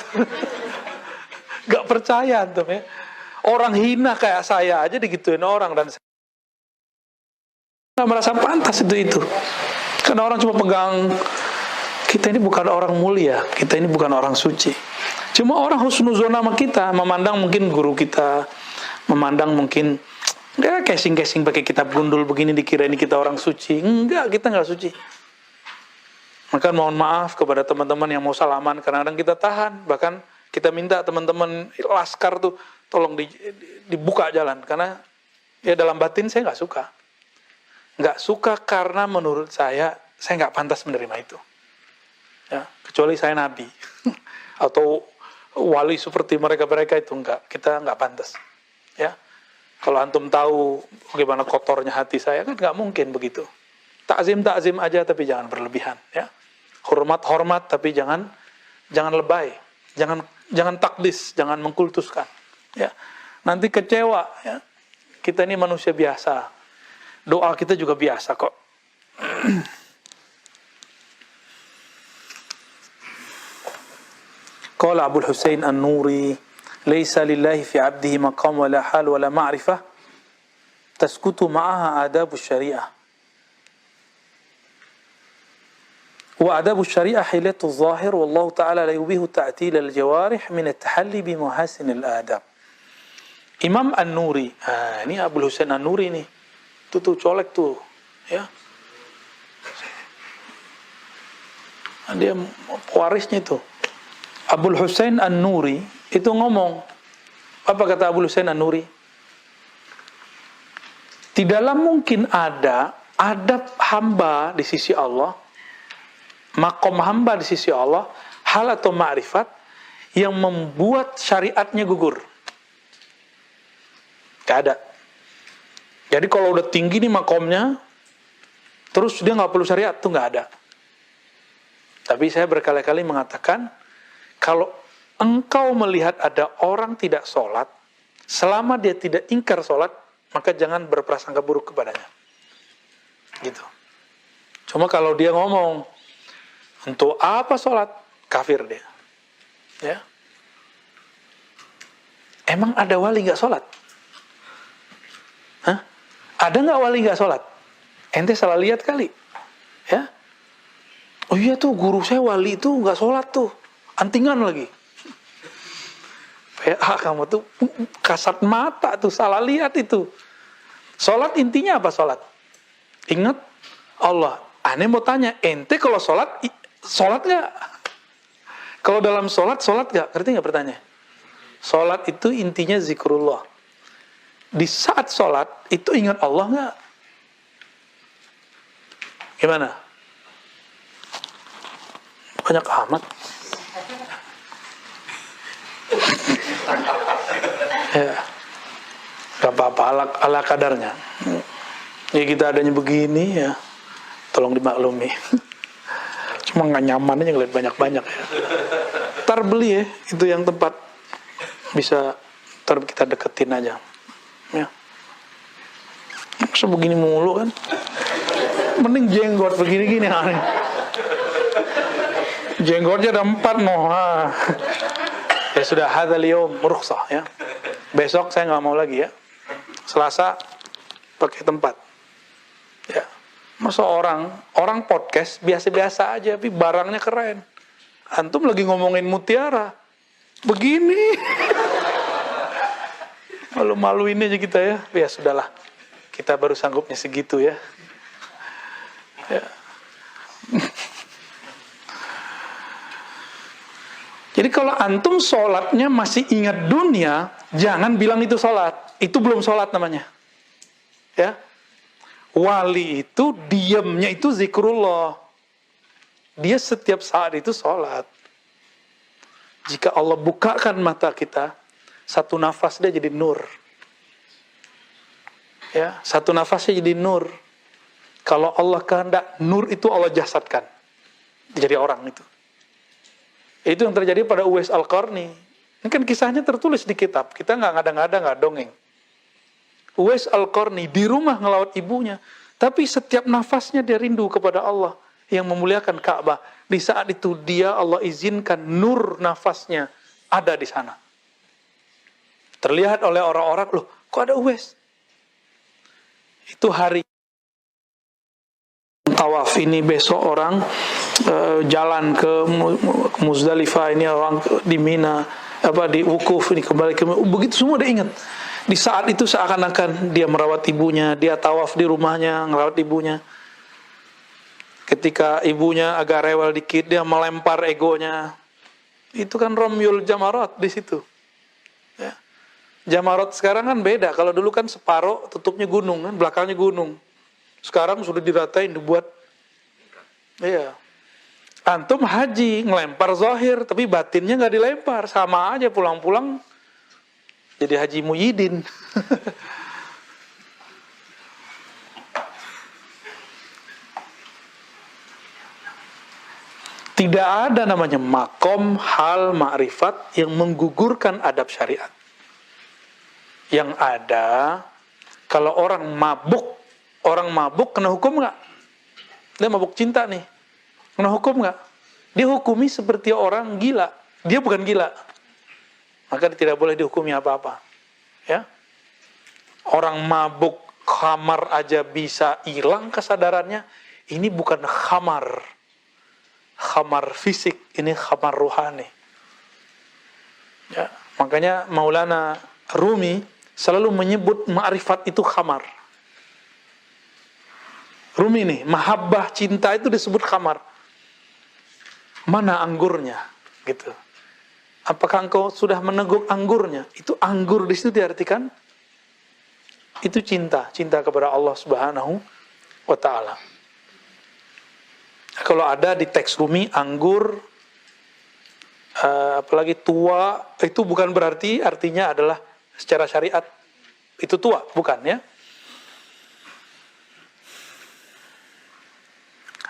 Gak percaya antum ya. Orang hina kayak saya aja digituin orang dan saya gak merasa pantas itu. Karena orang cuma pegang, kita ini bukan orang mulia, kita ini bukan orang suci. Cuma orang husnuzon sama kita, memandang mungkin guru kita, memandang mungkin ya casing-casing pakai kitab gundul begini dikira ini kita orang suci. Enggak, kita enggak suci. Maka mohon maaf kepada teman-teman yang mau salaman, kadang-kadang kita tahan, bahkan kita minta teman-teman laskar tuh tolong dibuka jalan, karena ya dalam batin saya nggak suka. Nggak suka karena menurut saya nggak pantas menerima itu. Ya, kecuali saya nabi atau wali seperti mereka-mereka itu enggak, kita enggak pantas. Ya. Kalau antum tahu bagaimana kotornya hati saya kan enggak mungkin begitu. Takzim aja tapi jangan berlebihan, ya. Hormat tapi jangan lebay. Jangan takdis, jangan mengkultuskan, ya. Nanti kecewa, ya. Kita ini manusia biasa. Doa kita juga biasa kok. Qala Abu Husain An-Nuri, "Laisa lillahi fi 'abdihi maqam wala hal wala ma'rifah, taskutu ma'aha adabus syariah. Wa adabus syariah hilatu zahir wallahu ta'ala la yubihu ta'til al-jawarih min at-tahalli bi muhasin al-adab." Imam An-Nuri, ini Abu Husain An-Nuri nih. Tuh colek tuh, ya. Dia warisnya itu. Abu Husain An-Nuri itu ngomong, apa kata Abu Husain An-Nuri? Tidaklah mungkin ada adab hamba di sisi Allah, makom hamba di sisi Allah, hal atau ma'rifat yang membuat syariatnya gugur. Gak ada. Jadi kalau udah tinggi nih makomnya, terus dia nggak perlu syariat, tuh nggak ada. Tapi saya berkali-kali mengatakan, kalau engkau melihat ada orang tidak sholat, selama dia tidak ingkar sholat, maka jangan berprasangka buruk kepadanya. Gitu. Cuma kalau dia ngomong, untuk apa sholat? Kafir dia. Ya. Emang ada wali nggak sholat? Hah? Ada nggak wali nggak sholat? Ente salah lihat kali. Ya. Oh iya tuh, guru saya wali itu nggak sholat tuh. Antingan lagi. Kamu tuh kasat mata tuh, salah lihat itu. Sholat intinya apa sholat? Ingat Allah. Aneh mau tanya, ente kalau sholat nggak? Kalau dalam sholat nggak? Ngerti nggak pertanyaan? Sholat itu intinya zikrullah. Di saat sholat itu ingat Allah nggak? Gimana? Banyak amat. Ya, gak apa-apa, ala kadarnya. Ya kita adanya begini ya, tolong dimaklumi. Cuma nggak nyaman aja ngeliat banyak-banyak ya. Ntar beli ya, itu yang tempat bisa ntar kita deketin aja. Ya. Masa begini mulu kan? Mending jenggot begini-gini aneh. Jenggotnya ada 4 noh. Ya sudah, hadzal yaum rukhsah ya. Besok saya nggak mau lagi ya. Selasa pakai tempat. Ya. Masa orang podcast biasa-biasa aja tapi barangnya keren. Antum lagi ngomongin mutiara. Begini. Malu-maluin aja kita ya. Ya sudahlah. Kita baru sanggupnya segitu ya. Ya. Jadi kalau antum sholatnya masih ingat dunia, jangan bilang itu sholat. Itu belum sholat namanya. Ya, wali itu diamnya itu zikrullah. Dia setiap saat itu sholat. Jika Allah bukakan mata kita, satu nafas dia jadi nur. Ya, satu nafasnya jadi nur. Kalau Allah kehendak, nur itu Allah jasadkan. Jadi orang itu. Itu yang terjadi pada Uwais Al-Qarni. Ini kan kisahnya tertulis di kitab. Kita nggak ngada-ngada, nggak dongeng. Uwais Al-Qarni di rumah ngelawat ibunya. Tapi setiap nafasnya dia rindu kepada Allah yang memuliakan Ka'bah. Di saat itu dia Allah izinkan nur nafasnya ada di sana. Terlihat oleh orang-orang, loh kok ada Uwais? Itu hari tawaf ini, besok orang jalan ke Muzdalifah, ini orang di Mina, di wukuf ini kembali ke, begitu semua dia ingat. Di saat itu seakan-akan dia merawat ibunya, dia tawaf di rumahnya merawat ibunya. Ketika ibunya agak rewel dikit, dia melempar egonya. Itu kan Romyul Jamarat di situ. Ya. Jamarat sekarang kan beda. Kalau dulu kan separuh tutupnya gunung kan, belakangnya gunung. Sekarang sudah diratain, dibuat. Iya. Antum haji, ngelempar zahir, tapi batinnya nggak dilempar. Sama aja pulang-pulang jadi Haji Muhyiddin. Tidak ada namanya makom, hal, ma'rifat yang menggugurkan adab syariat. Yang ada, kalau orang mabuk kena hukum nggak? Dia mabuk cinta nih, kena hukum nggak? Dia hukumi seperti orang gila. Dia bukan gila, maka dia tidak boleh dihukumi apa-apa. Ya, orang mabuk khamar aja bisa hilang kesadarannya. Ini bukan khamar fisik, ini khamar ruhani. Ya, makanya Maulana Rumi selalu menyebut ma'rifat itu khamar. Rumi nih, mahabbah, cinta itu disebut khamar. Mana anggurnya? Gitu. Apakah engkau sudah meneguk anggurnya? Itu anggur di situ diartikan itu cinta kepada Allah Subhanahu wa taala. Kalau ada di teks Rumi anggur, apalagi tua, itu bukan berarti artinya adalah secara syariat itu tua, bukan ya.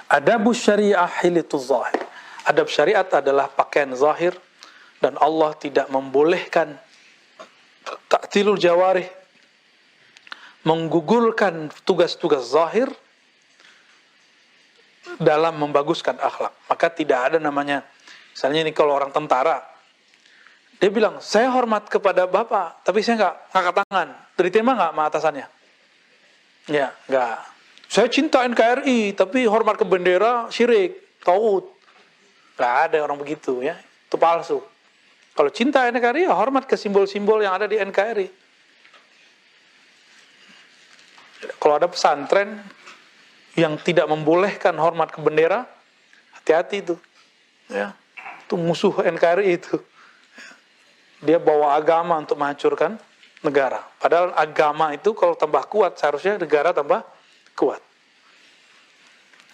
Adabus syariah hilituz zahir. Adab syariat adalah pakaian zahir, dan Allah tidak membolehkan ta'tilul jawarih, menggugurkan tugas-tugas zahir dalam membaguskan akhlak. Maka tidak ada namanya, misalnya ini kalau orang tentara, dia bilang, saya hormat kepada bapak, tapi saya nggak ngangkat tangan. Diterima nggak sama atasannya? Ya, nggak. Saya cinta NKRI, tapi hormat ke bendera, syirik, tauhid. Nggak ada orang begitu ya, itu palsu. Kalau cinta NKRI, ya hormat ke simbol-simbol yang ada di NKRI. Kalau ada pesantren yang tidak membolehkan hormat ke bendera, hati-hati itu. Ya, itu musuh NKRI itu. Dia bawa agama untuk menghancurkan negara. Padahal agama itu kalau tambah kuat, seharusnya negara tambah kuat.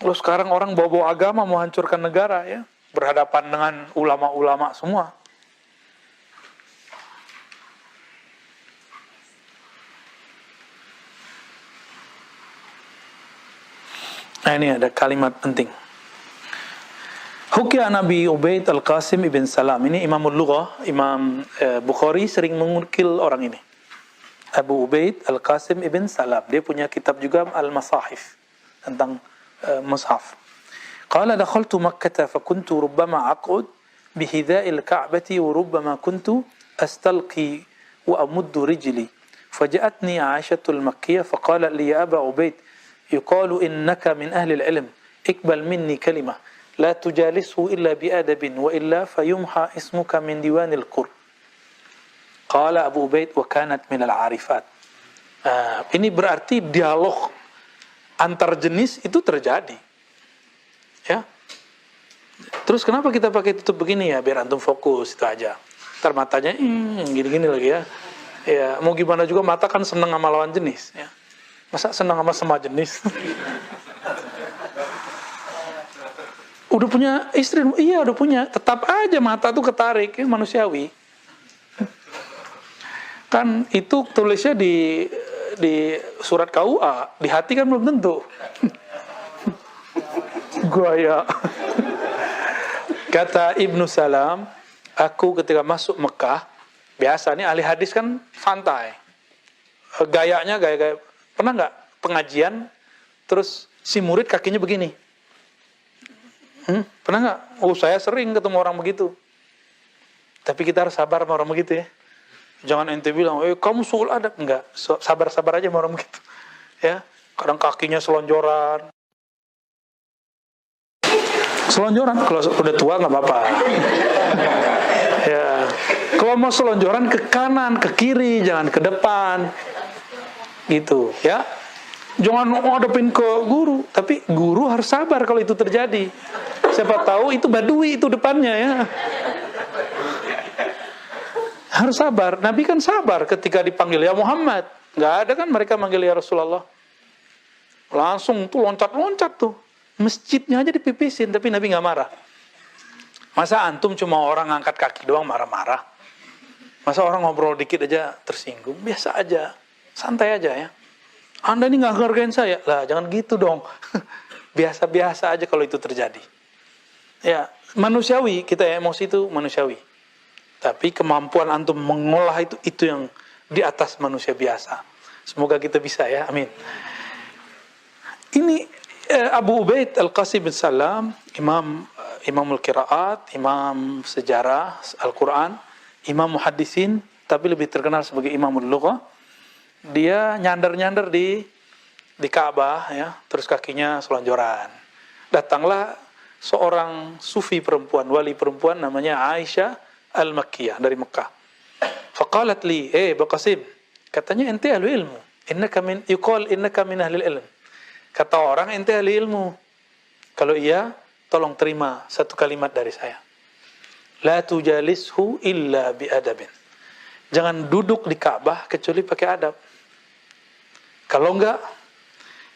Lalu sekarang orang bawa-bawa agama mau hancurkan negara ya, berhadapan dengan ulama-ulama semua. Nah, ini ada kalimat penting. Hukia Nabi Ubaid Al-Qasim ibn Salam. Ini Imamul Lughah, Imam Bukhari sering mengukil orang ini. Abu Ubaid Al-Qasim ibn Salam. Dia punya kitab juga Al-Masahif tentang mushaf. Qala dakhaltu Makkah fa kuntu rubbama aq'ud bihidha'il Ka'bati wa rubbama kuntu astalqi wa amuddu rijli. Faja'atni Aishatul Makkiyah faqala li ya Aba Ubaid yuqalu innaka min ahli al-ilm ikbal minni kalimah la tujalishu illa biadabin wa illa fayumha ismuka min diwanil qur. Qala Abu Ubaid wa kanat min al-arifat. Ini berarti dialog antar jenis itu terjadi. Ya. Terus kenapa kita pakai tutup begini ya? Biar antum fokus, itu aja. Ntar matanya gini-gini lagi ya. Ya, mau gimana juga mata kan senang sama lawan jenis ya. Masa senang sama semua jenis? Udah punya istri? Iya, udah punya. Tetap aja mata tuh ketarik, ya, manusiawi. Kan itu tulisnya di surat KUA, di hati kan belum tentu. Gaya. Kata Ibnu Salam, aku ketika masuk Mekah, biasa nih ahli hadis kan santai. Gayanya gaya-gaya. Pernah nggak pengajian, terus si murid kakinya begini? Pernah nggak? Oh, saya sering ketemu orang begitu. Tapi kita harus sabar sama orang begitu ya. Jangan ente bilang, kamu suul adab. Enggak, sabar-sabar aja sama orang begitu. Ya, kadang kakinya selonjoran. Selonjoran, kalau udah tua nggak apa-apa. Ya, kalau mau selonjoran ke kanan, ke kiri, jangan ke depan. Gitu, ya. Jangan ngadepin ke guru, tapi guru harus sabar kalau itu terjadi. Siapa tahu itu badui itu depannya ya. Harus sabar. Nabi kan sabar ketika dipanggil ya Muhammad. Nggak ada kan mereka manggil ya Rasulullah. Langsung tuh loncat-loncat tuh. Masjidnya aja dipipisin, tapi Nabi nggak marah. Masa antum cuma orang angkat kaki doang marah-marah? Masa orang ngobrol dikit aja tersinggung? Biasa aja, santai aja ya. Anda ini nggak ngargain saya. Lah, jangan gitu dong. Biasa-biasa aja kalau itu terjadi. Ya, manusiawi, kita ya, emosi itu manusiawi. Tapi kemampuan antum mengolah itu yang di atas manusia biasa. Semoga kita bisa ya, amin. Ini Abu Ubaid Al-Qasim bin Salam, Imam Al-Qiraat, Imam Sejarah Al-Quran, Imam Muhaddisin, tapi lebih terkenal sebagai Imam Al-Lughah. Dia nyandar-nyandar di Ka'bah ya, terus kakinya selonjoran. Datanglah seorang sufi perempuan, wali perempuan namanya Aisyah Al-Makkiyah dari Mekah. Faqalat li, Abu Qasim, katanya ente ahli ilmu. Innaka min ahli ilm. Kata orang ente ahli ilmu. Kalau iya, tolong terima satu kalimat dari saya. La tujalishu illa biadabin. Jangan duduk di Ka'bah kecuali pakai adab. Kalau enggak,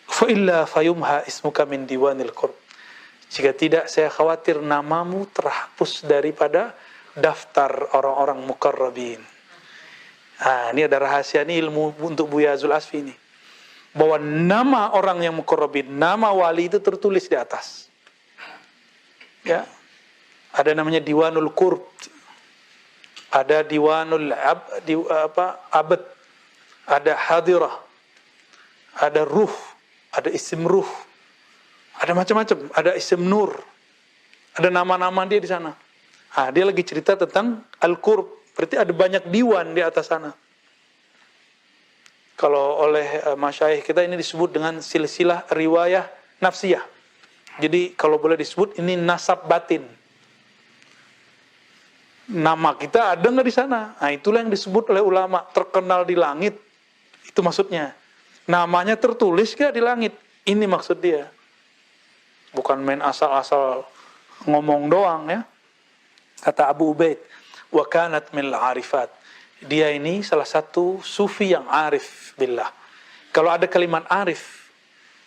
fa illa fayumha ismuka min diwanil qurb. Jika tidak, saya khawatir namamu terhapus daripada daftar orang-orang muqarrabin. Nah, ini ada rahasia nih ilmu untuk Buya Azul Asfi ini. Bahwa nama orang yang muqarrabin, nama wali itu tertulis di atas. Ya. Ada namanya Diwanul Qurb. Ada Diwanul Abad. Ada Hadirah. Ada Ruh. Ada Isim Ruh. Ada macam-macam. Ada Isim Nur. Ada nama-nama dia di sana. Nah, dia lagi cerita tentang Al-Qurb. Berarti ada banyak diwan di atas sana. Kalau oleh masyayikh kita ini disebut dengan silsilah riwayah nafsiyah. Jadi kalau boleh disebut ini nasab batin. Nama kita ada nggak di sana? Nah, itulah yang disebut oleh ulama terkenal di langit. Itu maksudnya. Namanya tertulis nggak di langit? Ini maksud dia. Bukan main asal-asal ngomong doang ya. Kata Abu Ubaid, wa kanat min al-arifat. Dia ini salah satu sufi yang arif billah. Kalau ada kalimat arif,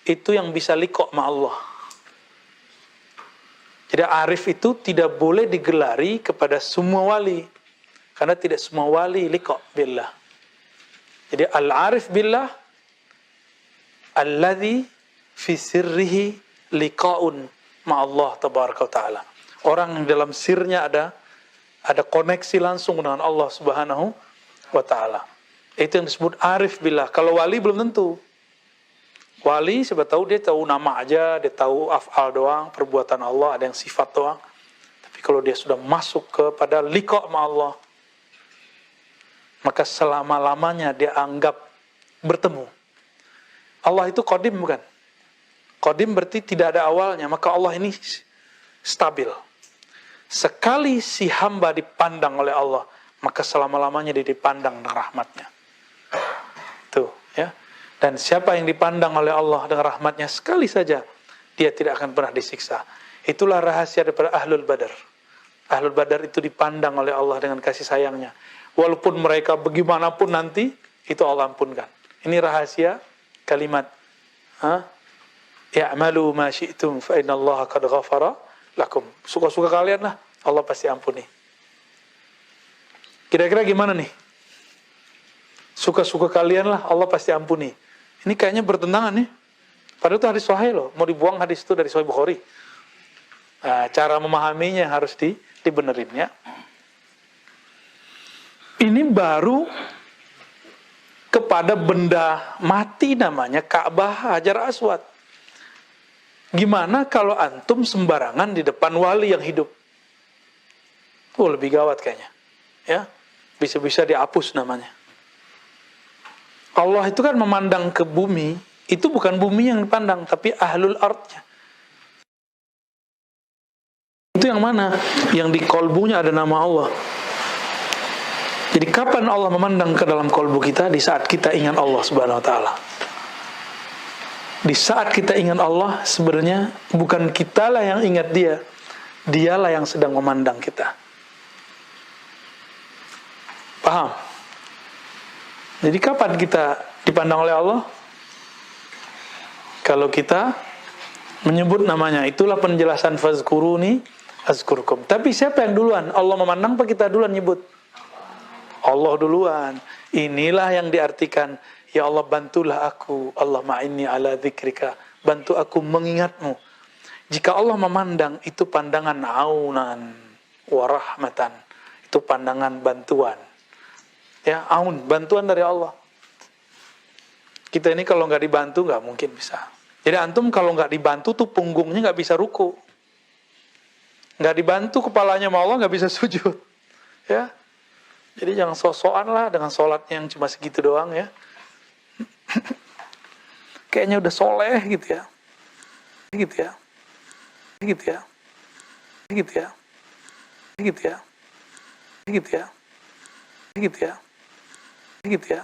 itu yang bisa liqa' ma Allah. Jadi arif itu tidak boleh digelari kepada semua wali. Karena tidak semua wali liqa' billah. Jadi al-arif billah alladhi fi sirrihi liqa'un ma Allah tabaraka wa ta'ala. Orang yang dalam sirnya ada koneksi langsung dengan Allah Subhanahu wa ta'ala. Itu yang disebut arif billah. Kalau wali belum tentu. Wali siapa tahu dia tahu nama aja, dia tahu af'al doang, perbuatan Allah, ada yang sifat doang. Tapi kalau dia sudah masuk kepada liqa' ma Allah, maka selama-lamanya dia anggap bertemu. Allah itu qadim bukan? Qadim berarti tidak ada awalnya, maka Allah ini stabil. Sekali si hamba dipandang oleh Allah, maka selama-lamanya dia dipandang dengan rahmatnya. Tuh, ya. Dan siapa yang dipandang oleh Allah dengan rahmatnya sekali saja, dia tidak akan pernah disiksa. Itulah rahasia daripada Ahlul Badar. Ahlul Badar itu dipandang oleh Allah dengan kasih sayangnya. Walaupun mereka bagaimanapun nanti, itu Allah ampunkan. Ini rahasia kalimat. Ya'malu ma syi'tum fa inna Allah qad ghafara lakum. Suka-suka kalian lah, Allah pasti ampuni. Kira-kira gimana nih? Suka-suka kalian lah, Allah pasti ampuni. Ini kayaknya bertentangan nih. Padahal itu hadis sahih loh. Mau dibuang hadis itu dari Sahih Bukhari. Nah, cara memahaminya harus dibenerin ya. Ini baru kepada benda mati namanya Ka'bah Hajar Aswad. Gimana kalau antum sembarangan di depan wali yang hidup? Oh, lebih gawat kayaknya. Ya, bisa-bisa dihapus namanya. Allah itu kan memandang ke bumi, itu bukan bumi yang dipandang, tapi ahlul ardnya. Itu yang mana? Yang di kolbunya ada nama Allah. Jadi kapan Allah memandang ke dalam kolbu kita? Di saat kita ingat Allah Subhanahu wa ta'ala. Di saat kita ingat Allah, sebenarnya bukan kitalah yang ingat dia, dialah yang sedang memandang kita. Paham? Jadi kapan kita dipandang oleh Allah? Kalau kita menyebut namanya. Itulah penjelasan fazkuruni azkurukum. Tapi siapa yang duluan? Allah memandang apa kita duluan nyebut? Allah duluan. Inilah yang diartikan, ya Allah bantulah aku, Allah ma'inni ala dzikrika, bantu aku mengingatmu. Jika Allah memandang, itu pandangan aunan wa rahmatan, itu pandangan bantuan. Ya, aun, bantuan dari Allah. Kita ini kalau nggak dibantu nggak mungkin bisa. Jadi antum kalau nggak dibantu tuh punggungnya nggak bisa ruku. Nggak dibantu kepalanya sama Allah nggak bisa sujud. Ya, jadi jangan sok-sokan lah dengan sholatnya yang cuma segitu doang ya. Kayaknya udah soleh gitu ya. Gitu ya. Gitu ya. Gitu ya. Gitu ya. Gitu ya. Gitu ya. Gitu ya.